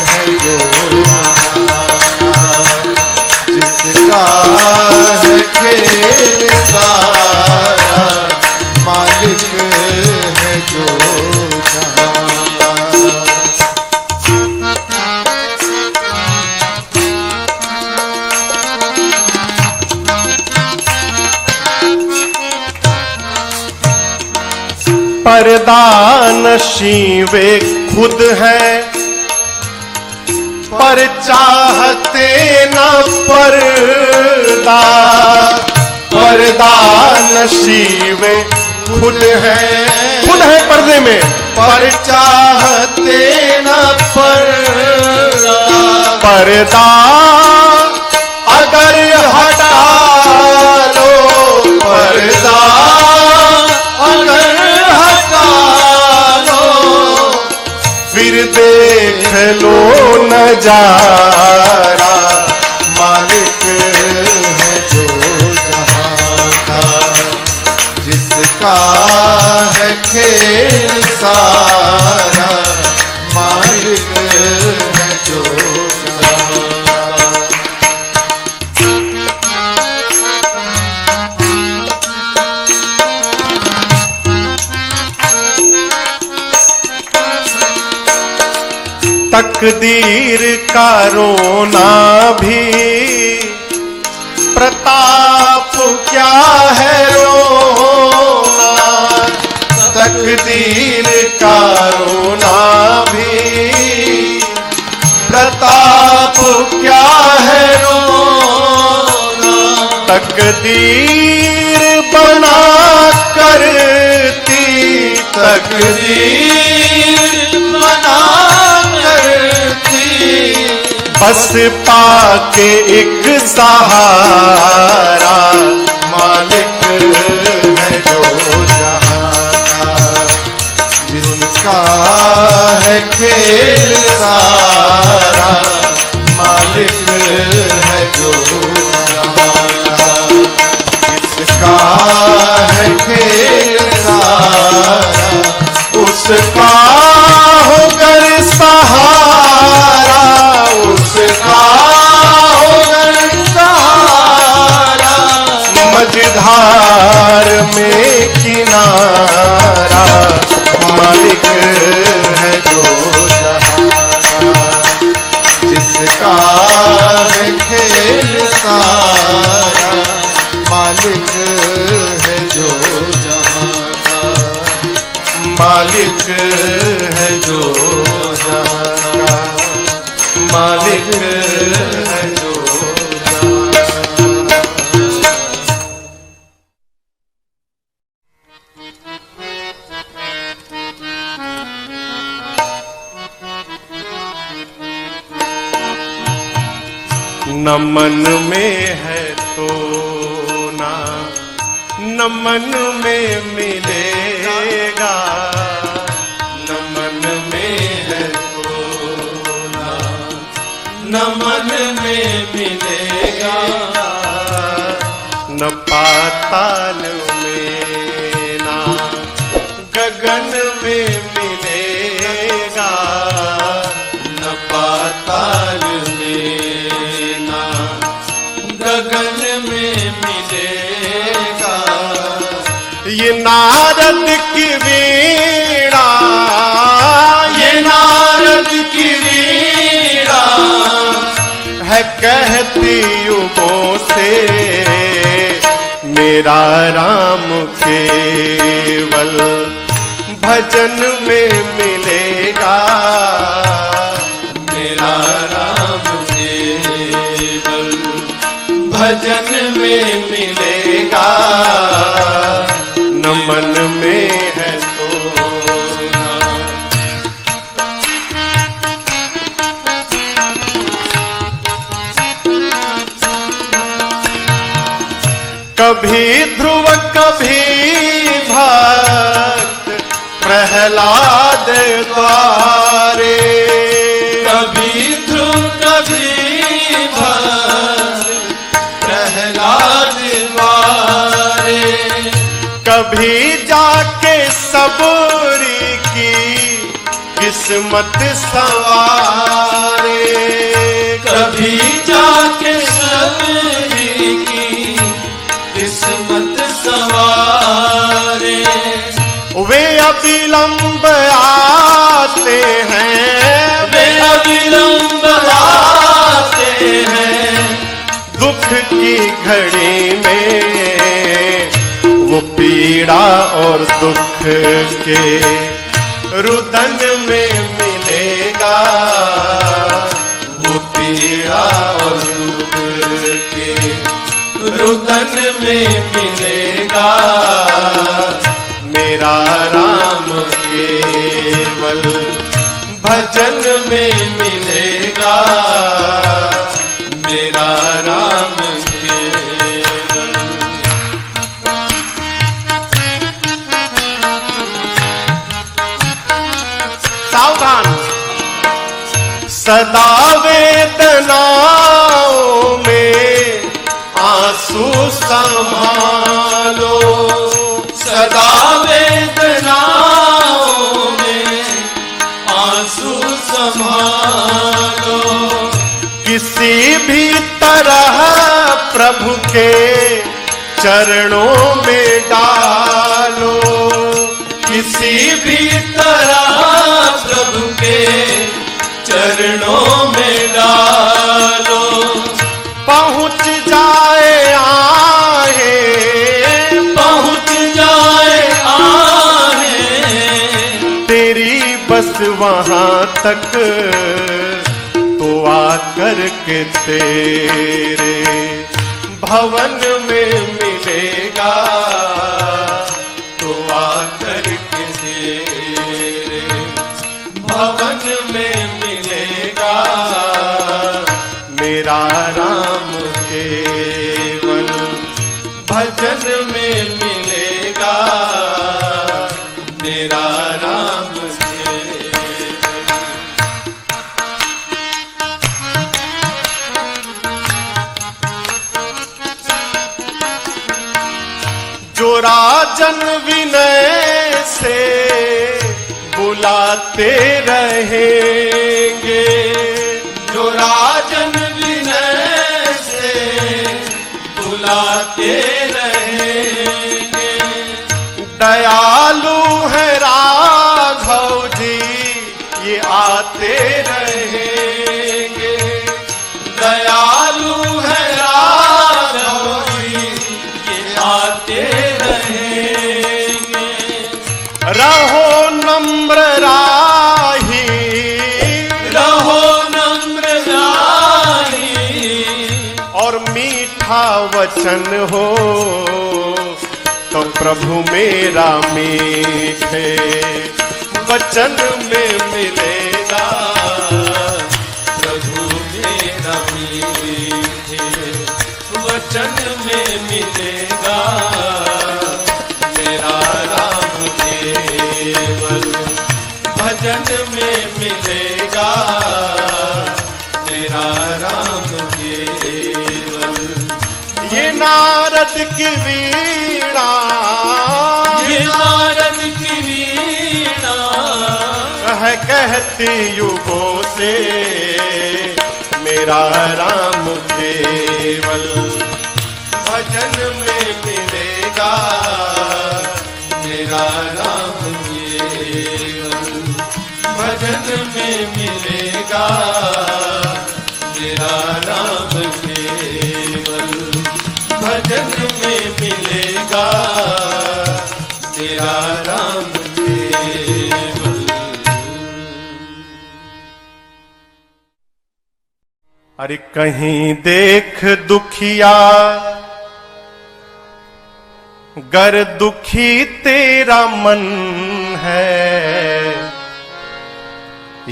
है जो जिसका है खेल सारा, मालिक है जो
परदानशी वे खुद है, पर चाहते न पर्दा। परदानशी वे खुद है पर्दे में,
पर चाहते न पर्दा।
पर्दा अगर हटा लो,
पर्दा अगर हटा लो,
फिर देख लो नजारा,
मालिक है जो जहां का, जिसका है खेल सारा, मालिक है जो जहां का।
तकदीर का रोना भी प्रताप क्या है रोना। तकदीर का रोना भी प्रताप क्या है रोना। तकदीर बना करती,
तकदीर बना करती,
बस पाके एक सहारा,
मालिक है जो जहां का, जिसका है खेल सारा, मालिक है जो जहां का, जिसका है खेल सारा,
उसका होकर सहारा,
उसका होकर सहारा,
मझधार में किनारा, मालिक है जो
जहां का, जिसका है खेल सारा, मालिक है जो जहां का,
मालिक है जो जहां का, मालिक है जो न मन में है तो ना न मन में मिलेगा। न मन में है तो
न मन में मिलेगा,
न पाताल में ना गगन में मिलेगा।
न पाताल में ना गगन में मिलेगा।
ये नारद की वीणा,
ये नारद की वीणा
है कहती युगों से मेरा राम केवल भजन में मिलेगा।
मेरा राम केवल भजन में मिलेगा।
न मन में है तो कभी ध्रुव कभी भक्त प्रहलाद द्वारे।
कभी ध्रुव कभी भक्त प्रहलाद द्वारे।
कभी जाके सबरी की किस्मत संवारे,
कभी जाके सबरी की किस्मत संवारे।
वे अविलंब आते हैं,
वे अविलंब आते हैं,
दुख की घड़ी में वो पीड़ा और दुख के रुदन में मिलेगा,
वो पीड़ा और दुख के रुदन में मिलेगा।
मेरा राम केवल
भजन में मिलेगा, मेरा राम केवल।
सावधान। सदा वेदनाओं में आंसू संभालो,
सदा वेदनाओं में आंसू संभालो।
किसी भी तरह प्रभु के चरणों में डालो,
किसी भी तरह प्रभु के चरणों में डालो।
पहुंच जाए आहे,
पहुंच जाए आहे,
तेरी बस वहां तक तो आकर के तेरे भवन में मिलेगा,
तो आकर के तेरे भवन में मिलेगा।
मेरा राम केवल
भजन में मिलेगा, मेरा राम केवल।
जो राजन विनय से बुलाते रहेंगे,
जो राजन विनय से बुलाते रहेंगे।
दयालु है राघव जी ये आते रहेंगे,
दयालु है राघव जी ये आते रहेंगे।
रहो नम्र राही,
रहो नम्र राही,
और मीठा वचन हो तो प्रभु मेरा मीठे वचन में मिलेगा,
प्रभु मेरा मीठे वचन में मिलेगा। मेरा राम केवल भजन में मिलेगा, मेरा राम केवल।
ये नारद की वीणा,
ये नारद की वीणा
है कहती युगों से मेरा राम केवल भजन में मिलेगा,
मेरा राम केवल भजन में मिलेगा, मेरा राम केवल भजन में मिलेगा, मेरा राम केवल।
अरे कहीं देख दुखिया गर दुखी तेरा मन है,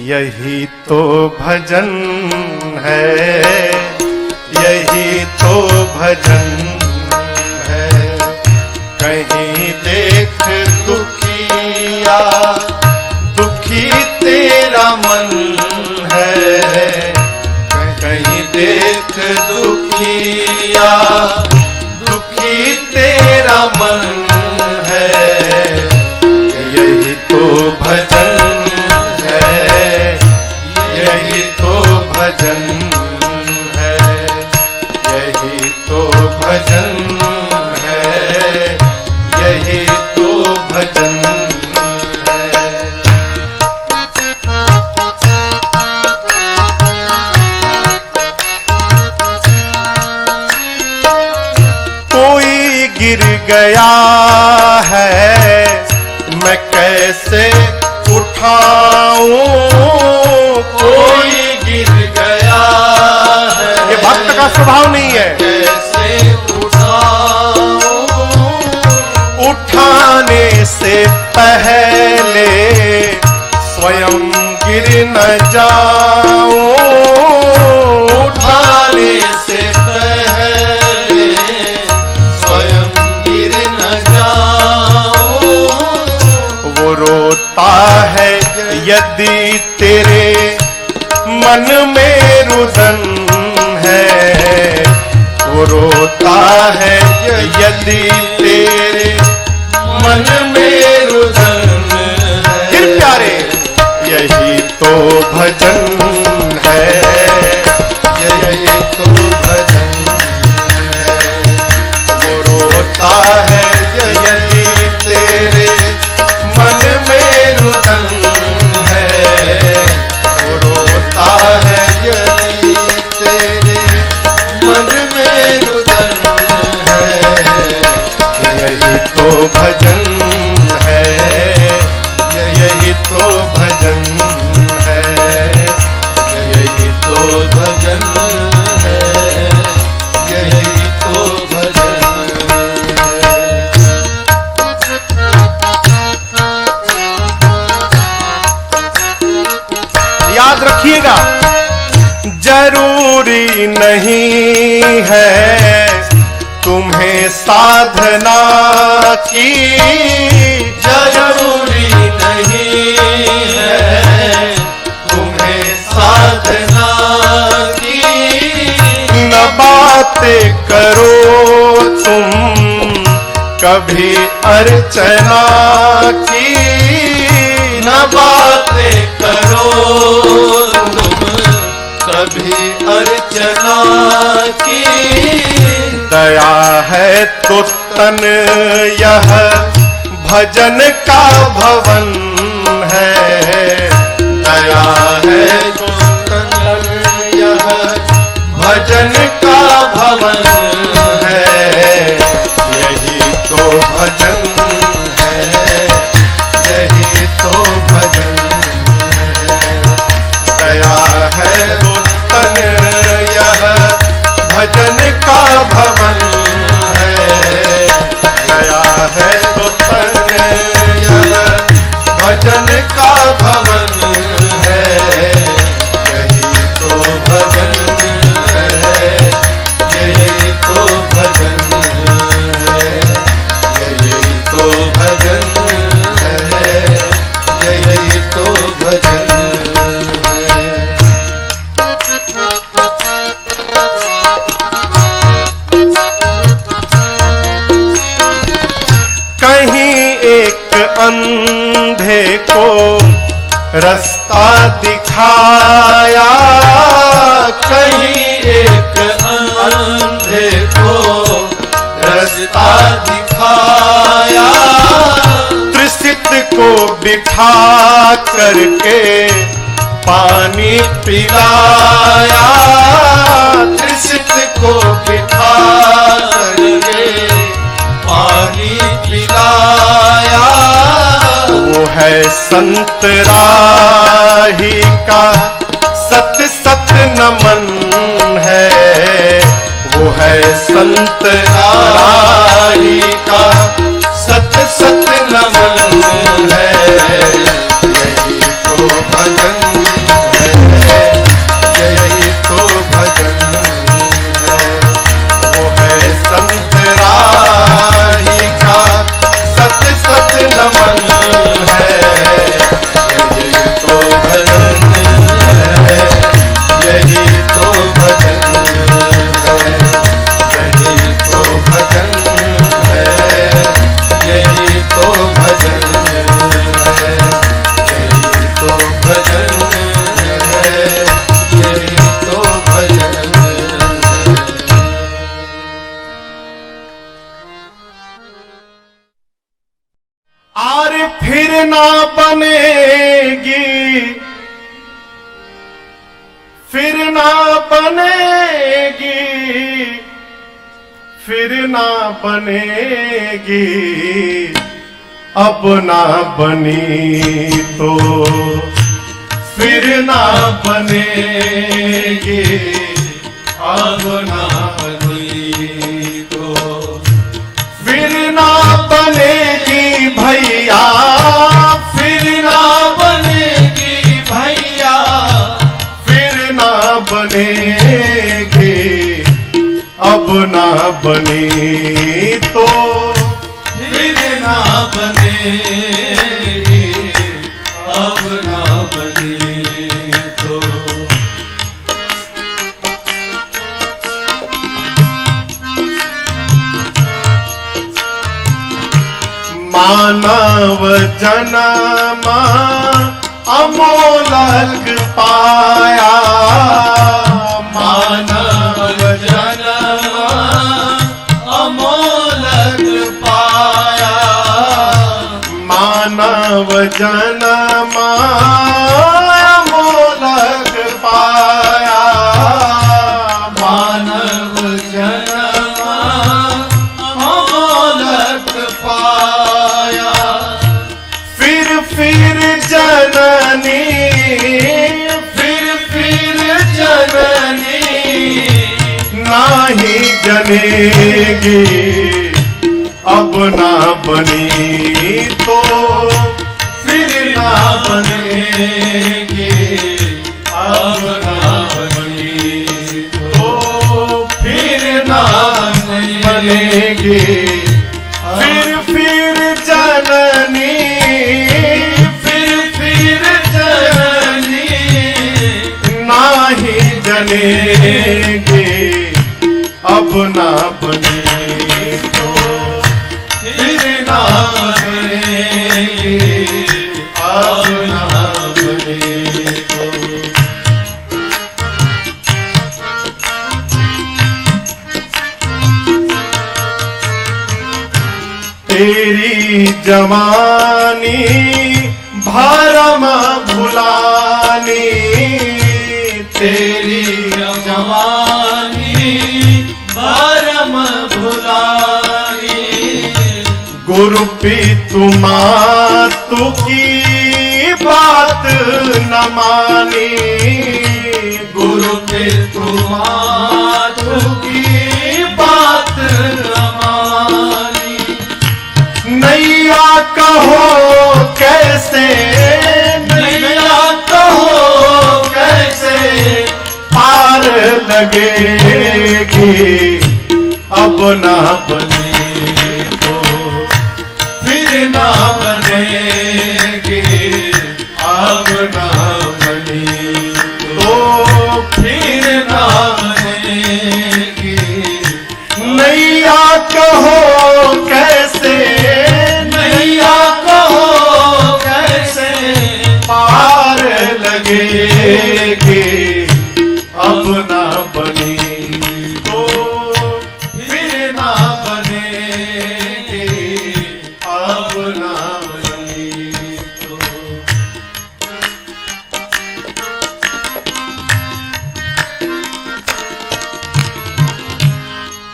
यही तो भजन है, यही तो भजन है। कहीं देख दुखिया दुखी तेरा मन है, कहीं देख दुखिया दुखी तेरा मन है। गिर गया है, मैं कैसे उठाऊं?
कोई गिर गया है,
ये भक्त का स्वभाव नहीं है।
कैसे उठाऊं?
उठाने से पहले स्वयं गिर न जाऊं।
उठाने से पहले स्वयं गिर न जाऊं।
वो रोता है यदि तेरे मन में रुदन है, वो रोता है यदि तेरे
मन में रुदन है।
फिर प्यारे यही तो भजन है,
यही तो भजन है।
वो रोता है यदि तेरे मन में रुदन है, वो रोता है
यही तेरे मन में रुदन है।
यही तो भजन है, यही तो भजन है,
यही तो भजन है, यही तो भजन है।
याद रखिएगा, जरूरी नहीं है तुम्हें साधना की,
जरूरी नहीं है तुम्हें साधना की।
न बातें करो तुम कभी अर्चना की,
न बातें करो तुम कभी अर्चना की।
दया है तो तन यह भजन का भवन है,
दया है तो तन यह भजन का भवन है।
यही तो भजन
है, यही तो भजन है।
दया है तो तन यह भजन का भवन है, दया है तो तन यह
भजन का भवन है। यही तो भजन है, यही तो भजन है। यही तो भजन है, यही तो भजन है।
कहीं एक अंधे को रास्ता दिखाया,
कहीं एक अंधे को रास्ता दिखाया।
त्रिसित को बिठा करके पानी पिलाया,
त्रिसित को बिठा करके पानी पिलाया।
वो है संत राही का सत सत नमन है, वो है संत राही का
सत सत नमन है। यही तो भजन है, यही तो भजन है।
वो है संत राही का सत सत नमन है।
यही तो भजन है, यही तो भजन है। यही तो भजन है, यही तो भजन है। यही तो भजन है, यही तो भजन है।
और फिर ना बनेगी, फिर ना बनेगी, फिर ना बनेगी, अब ना बनी तो फिर ना बनेगी,
अब ना बनी तो
फिर ना बनेगी भैया,
फिर ना बनेगी भैया,
फिर ना बनेगी, अब ना बनी तो
फिर ना बनेगी, अब ना बनी तो
मानव जन्म अमोलक पाया,
मानव जन्म अमोलक पाया,
मानव जन्म अमोलक पाया,
मानव जन्म अमोलक पाया,
फिर जननी,
फिर जननी
नाही जनेगी, अब ना बनी तो
फिर ना बनेगी, अब ना बनी
तो
फिर ना
बनेगी, फिर जननी,
फिर जननी
नाही जनेगी, अब ना बनी तो
फिर ना बनेगी,
अब ना बनी तो तेरी जवानी भरम भुलानी,
तेरी जवानी भरम भुलानी,
गुरु पीतु मातु की बात न मानी,
गुरु पितु मातु की बात न मानी,
नैया कहो कैसे,
नैया कहो कैसे
पार लगेगी, अब ना बने तो
फिर ना बनेगी, अब ना बनी
तो
फिर ना बनेगी,
नैया कहो कैसे,
नैया कहो कैसे
पार लगेगी, अब ना बनी तो
फिर ना बनेगी,
अब ना बनी
तो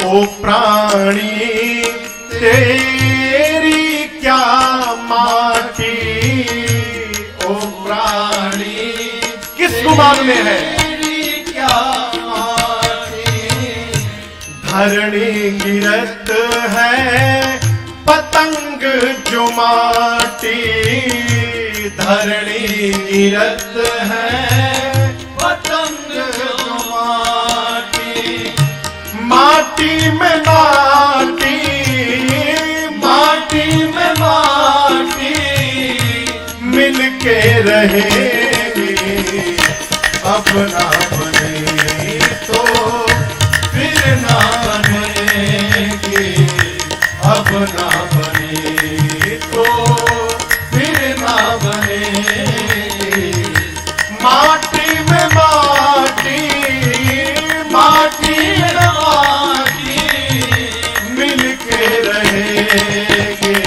ओ प्राणी तेरी क्या माटी, ओ प्राणी किस गुमान में है,
तेरी क्या माटी,
धरणी गिरत है पतंग जुमाटी, धरणी गिरत है
पतंग माटी,
माटी में माटी,
माटी में माटी
मिल के रहेगी, अब ना बने तो
फिर ना बनेगी,
अब ना बने तो
फिर ना बनेगी,
माटी में माटी,
माटी में माटी
मिल के रहेगी,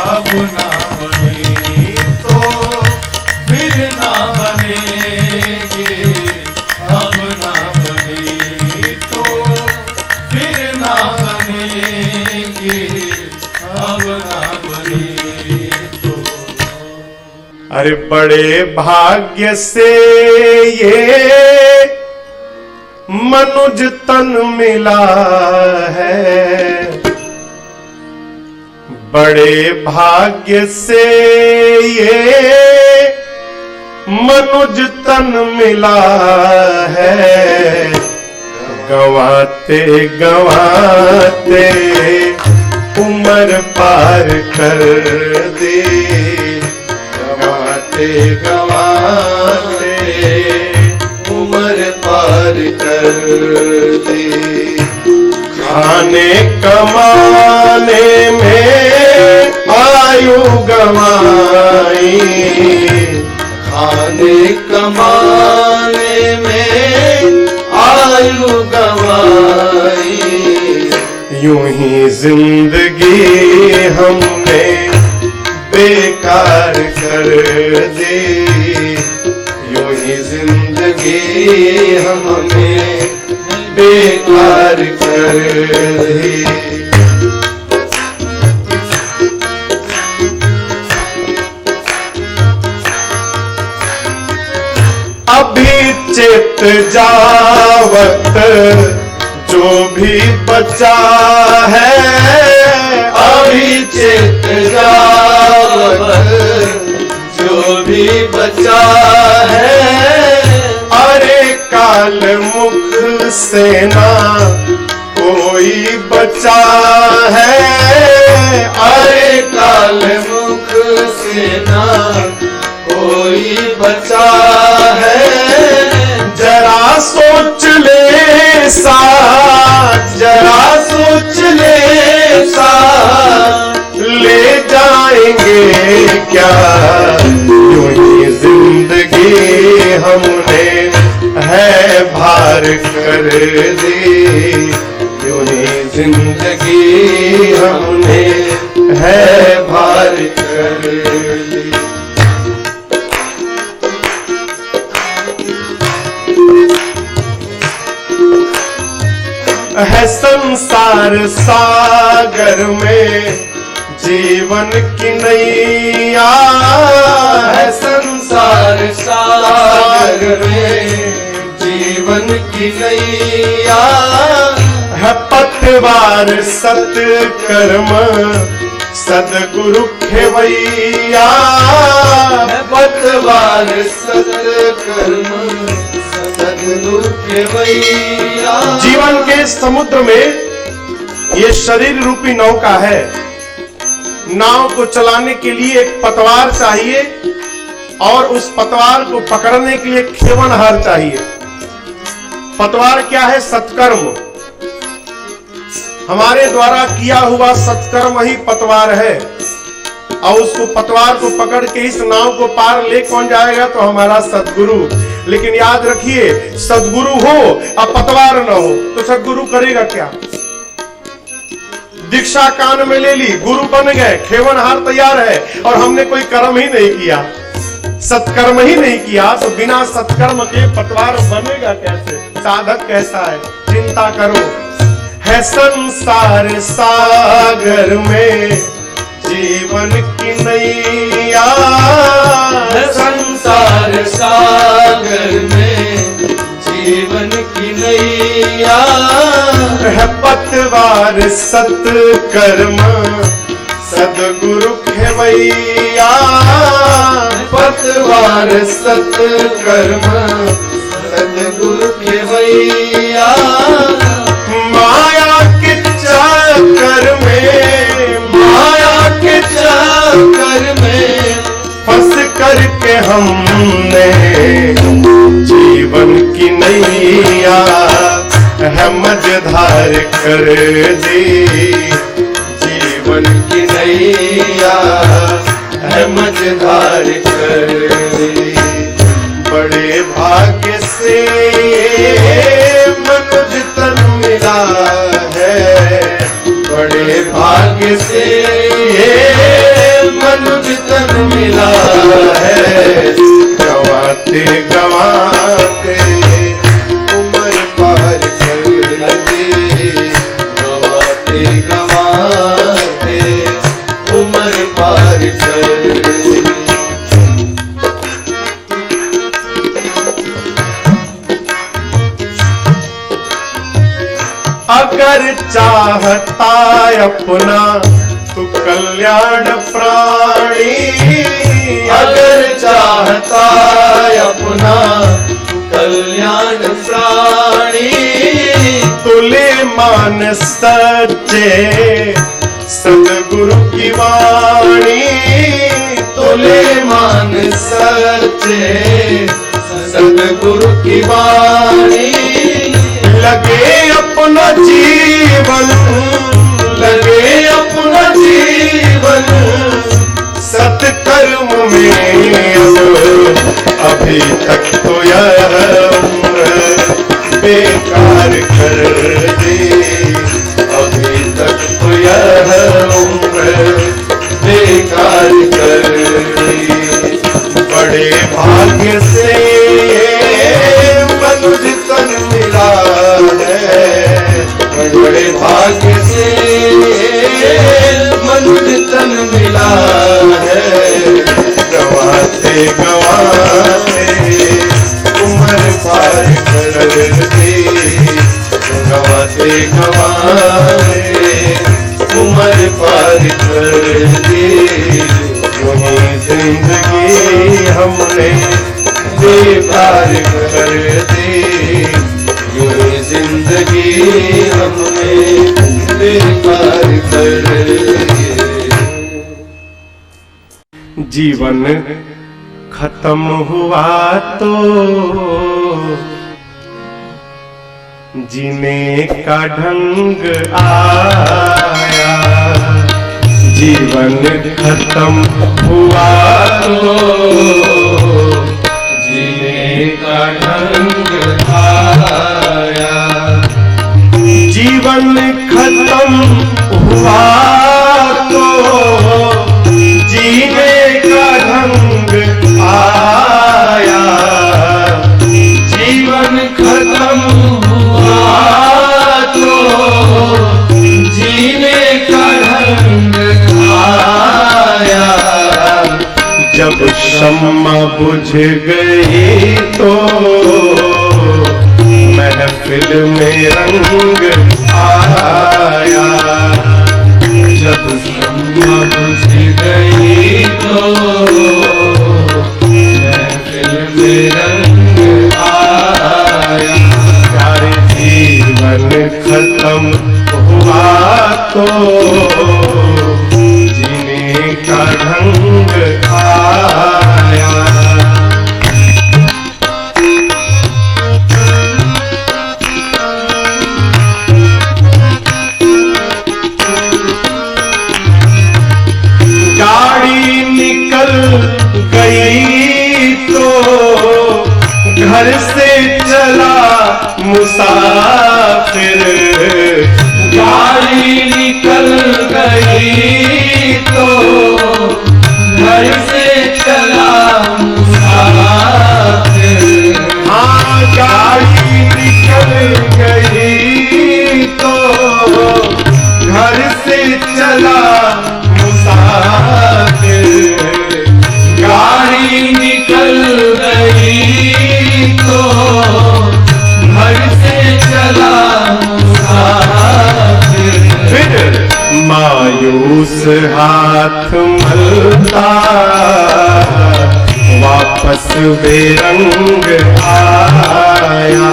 अब ना बने तो
फिर ना बनेगी,
अरे बड़े भाग्य से ये मनुज तन मिला है, बड़े भाग्य से ये मनुज तन मिला है। गवाते गवाते उम्र पार कर दे, गवाते गवाते उम्र पार कर दे। खाने कमाने में आयु गवाई,
खाने कमाने में आयु गवाई।
यूं ही जिंदगी हमने बेकार कर दी, यूं ही जिंदगी हमने बेकार कर दी। अभी चेत जावत जो भी बचा है,
अभी चेत जावत जो भी बचा है।
अरे काल मुख से ना कोई बचा है,
अरे काल मुख से ना कोई बचा है।
जरा सोच ले साथ, जरा सोच ले साथ, ले जाएंगे क्या यूं ही जिंदगी हमने है भार कर दी, यूं ही जिंदगी हमने है भार कर दी। है संसार सागर में जीवन की नैया,
है संसार सागर में जीवन की नैया।
है पतवार सत्कर्म सदगुरु खेवैया,
है पतवार सत्कर्म सदगुरु खेवैया।
जीवन के समुद्र में ये शरीर रूपी नौका है। नाव को चलाने के लिए एक पतवार चाहिए और उस पतवार को पकड़ने के लिए खेवनहार चाहिए। पतवार क्या है? सत्कर्म। हमारे द्वारा किया हुआ सत्कर्म ही पतवार है, और उसको पतवार को पकड़ के इस नाव को पार ले कौन जाएगा? तो हमारा सद्गुरु। लेकिन याद रखिए, सद्गुरु हो और पतवार न हो तो सद्गुरु करेगा क्या? दीक्षा कान में ले ली, गुरु बन गए, खेवनहार तैयार है, और हमने कोई कर्म ही नहीं किया, सत्कर्म ही नहीं किया, तो बिना सत्कर्म के पतवार बनेगा कैसे? साधक कैसा है? चिंता करो। है संसार सागर में जीवन की नैया,
है संसार सागर में जीवन की नैया।
है पतवार सत्कर्म सदगुरु खेवैया,
पतवार सत्कर्म सदगुरु खेवैया।
माया के चक्कर में,
माया के चक्कर में
फंस करके हमने जीवन की नैया है मझधार कर दी, जीवन की नैया है मझधार कर दी। बड़े भाग्य से मनुज तन मिला है, बड़े भाग्य से
मनुज तन मिला
है। गवाते गवाते उम्र पार कर दे,
गवाते गवाते उम्र पार कर दे।
अगर चाहता अपना तू कल्याण प्राणी,
अगर चाहता अपना कल्याण प्राणी,
तुले मान सच्चे सदगुरु की वाणी,
तुले मान सच्चे सदगुरु की वाणी।
लगे अपना जीवन,
लगे अपना जीवन
सत्कर्म में, अभी तक तो यह उम्र बेकार कर दे,
अभी तक तो यह उम्र बेकार कर दी।
बड़े भाग्य से
मनुज तन मिला है, बड़े भाग्य से मनुज तन मिला है।
गवाते गवाते उम्र पार कर दे,
गवाते गवाते उम्र पार कर दी।
वही जिंदगी हमने
बेकार कर दी, यूं ही जिंदगी हमने बेकार कर दी।
जीवन खत्म हुआ तो जीने का ढंग आया, जीवन खत्म हुआ तो
जीने का ढंग आया,
जीवन खत्म हुआ तो जीने का ढंग आया,
जीवन खत्म हुआ तो जीने का ढंग आया।
जब शम्मा बुझ गई तो महफिल में रंग आया,
जब शम्मा बुझ गई तो महफिल में रंग आया।
सारे जीवन खत्म हुआ तो जीने का ढंग आया। गाड़ी निकल गई तो घर से चला मुसाफिर,
गाड़ी निकल गई तो घर से चला मुसाफिर।
हाँ गाड़ी निकल गई तो घर से चला मुसाफिर,
गाड़ी निकल गई तो घर से चला मुसाफिर।
फिर मायूस हाथ मलता वापस बेरंग आया,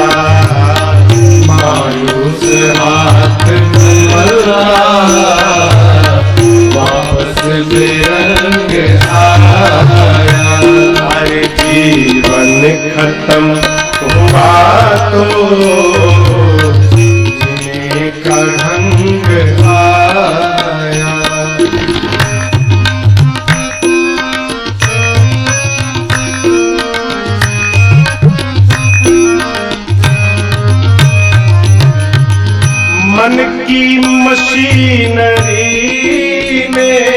मायूस हाथ मलता वापस बेरंग आया।
हमारे जीवन खत्म हुआ तो जीने का ढंग आया। मन की मशीनरी में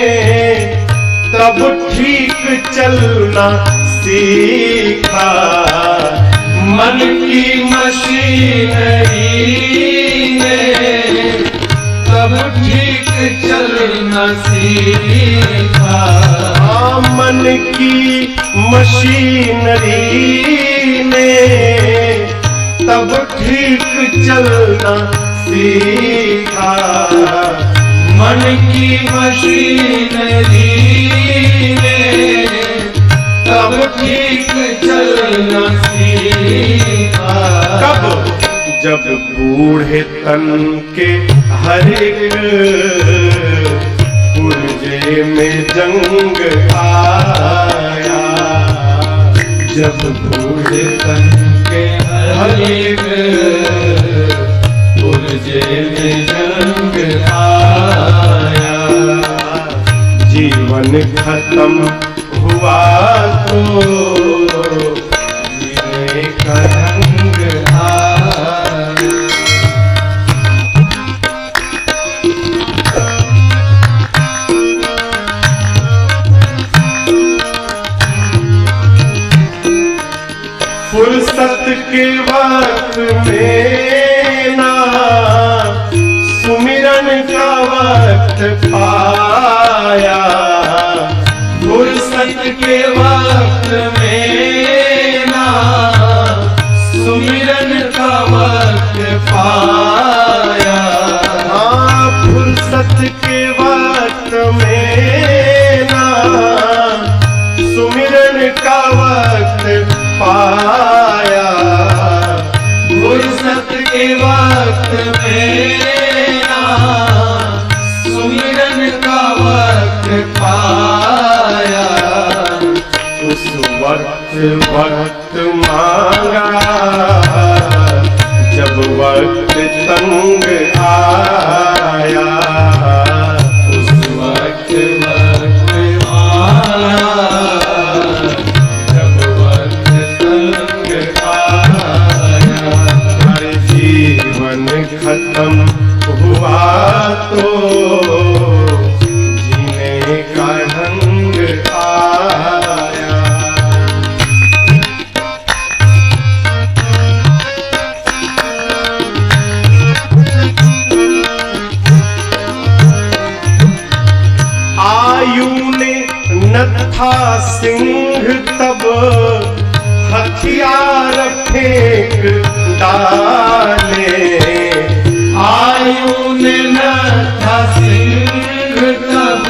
तब ठीक चलना सीखा,
मन की मशीनरी ने तब ठीक चलना सीखा।
मन की मशीनरी ने तब ठीक चलना सीखा,
मन की मशीनरी ने तब ठीक चलना सीखा।
कब? जब बूढ़े तन के हर एक पुर्जे में जंग आया,
जब बूढ़े तन के हर एक पुर्जे में जंग आया।
जीवन खत्म हुआ तो जीने का ढंग आया। फुर्सत के वक्त में ना सुमिरन का वक्त पाया,
फुर्सत के वक्त में ना सुमिरन का वक्त पाया।
हाँ, फुर्सत के वक्त में ना सुमिरन का वक्त पाया,
फुर्सत के वक्त में ना सुमिरन का वक्त पाया।
उस वक्त मांगा जब वक्त तंग आया,
उस वक्त मांगा जब वक्त तंग आया।
हर जीवन खत्म हुआ तो जीने का ढंग आया। आयु ने नत्था सिंह तब हथियार फेंक डाले,
आयु ने न था सिंह तब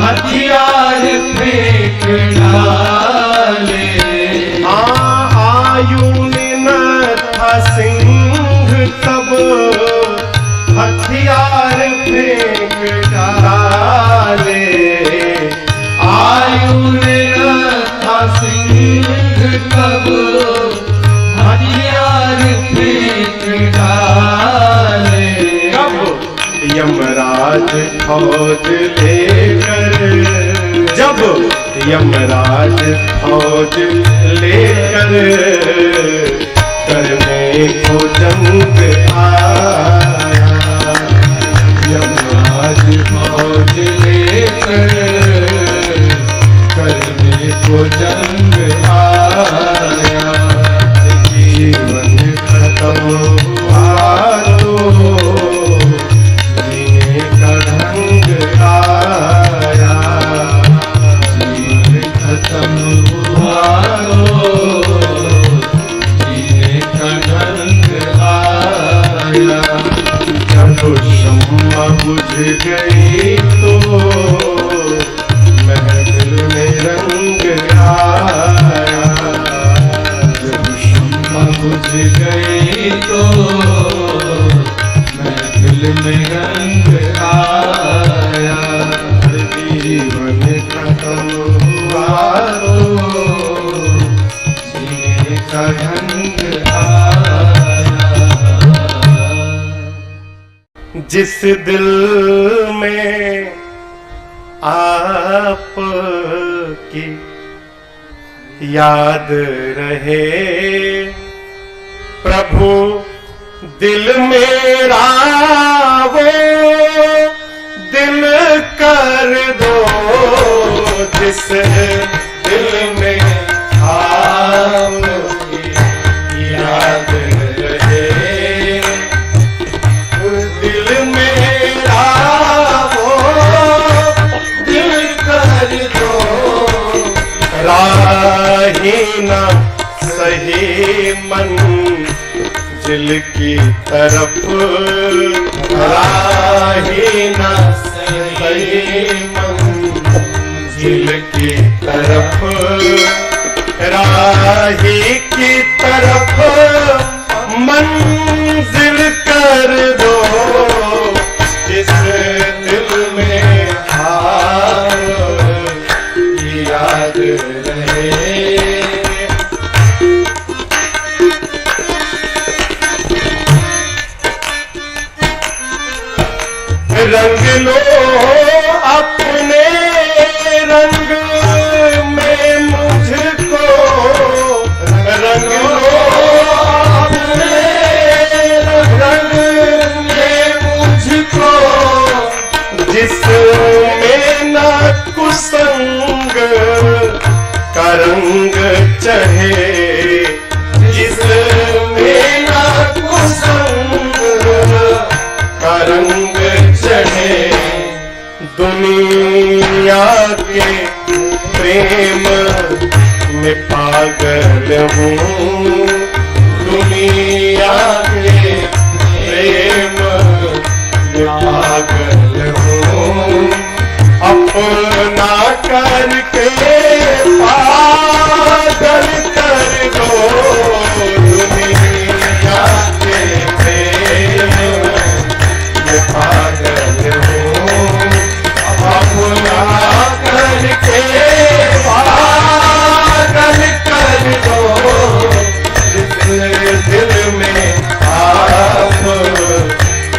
हथियार फेंक डाले।
आयु ने नत्था सिंह तब हथियार फेंक डाले,
आयु ने न था सिंह तब हथियार फेंक डाले।
कब? यमराज फौज लेकर, जब यमराज फौज लेकर करने को जंग आया,
यमराज फौज लेकर करने को जंग आया।
जीवन खत्म हुआ तो जीने का ढंग आया,
जीवन खत्म हुआ जीने का ढंग आया।
जब शम्मा बुझ गई तो महफिल में रंग आया,
जब शम्मा बुझ गई तो महफिल में रंग आया।
जीवन खत्म हुआ तो
जीने का ढंग आया।
जिस दिल में आप की याद रहे प्रभु, दिल मेरा वो दिल कर दो, जिस दिल में आपकी याद रहे, दिल मेरा वो दिल कर दो, राही न सही मंजिल दिल की तरफ राही न सही, मंजिल की तरफ राही की तरफ मंजिल कर दो, जिस दिल में हार याद रहे। रंग लो अपने रंग में मुझको, रंग लो अपने रंग में मुझको, जिसमें न कुसंग का रंग चढ़े, जिसमें न कुसंग का रंग चढ़े। दुनिया के प्रेम में पागल हूँ, दुनिया के प्रेम में पागल हूँ, अपना करके पागल कर दो। दुनिया के प्रेम में पागल हूँ, अपना करके पागल कर दो, जिस दिल में आप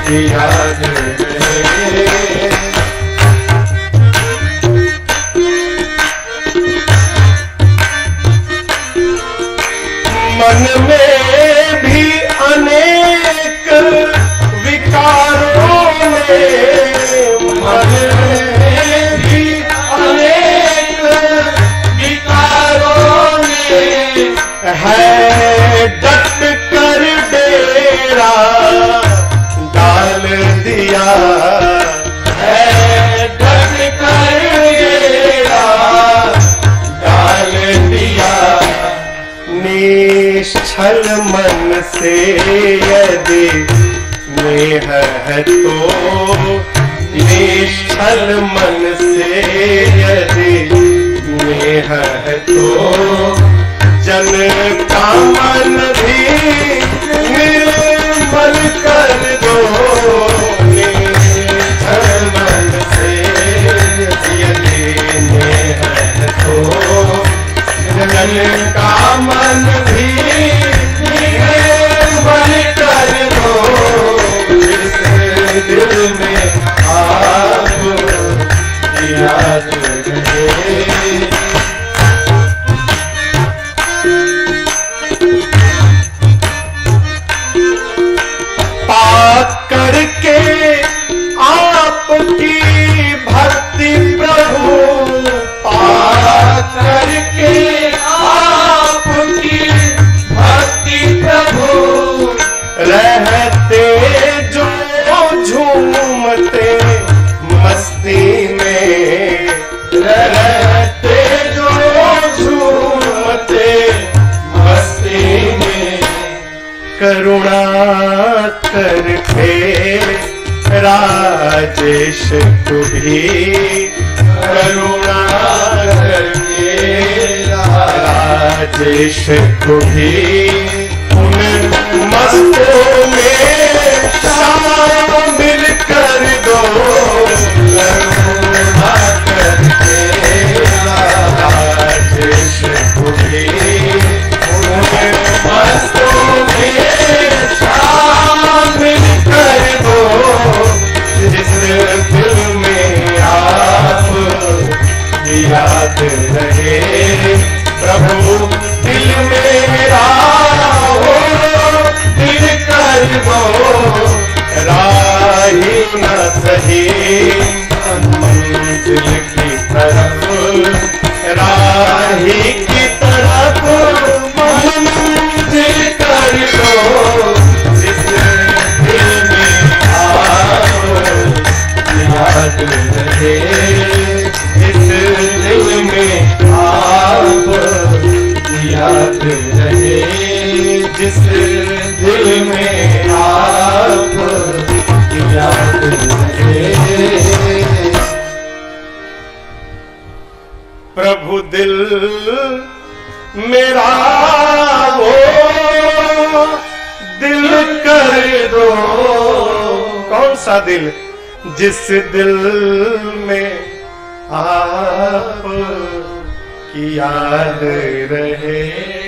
की याद रहे। मन में भी अनेक विकारों में, मन में भी अनेक विकारों में है डट कर डेरा डाल दिया, है डट कर डेरा डाल दिया। निश्चल मन से यदि स्नेह है तो, निश्चल मन से यदि स्नेह है तो, जन का मन भी निर्मल कर दो। निश्चल मन से यदि स्नेह है तो, जन का मन भी निर्मल कर दो, जिस दिल में आप याद रहे। पाक करके आपकी भक्ति प्रभु, पाक करके आपकी भक्ति प्रभु, रहते जो झूमते मस्ती में, रहते जो झूमते मस्ती में, करुणा करके राजेश को भी, करुणा करके राजेश को भी उन मस्तों में शामिल कर दो। करुणा करके राजेश को भी उन मस्तों में शामिल कर दो, जिस दिल में आप याद रहे। प्रभु दिल मेरा हो, दिल का मेरा वो दिल कर दो। कौन सा दिल? जिस दिल में आप की याद रहे।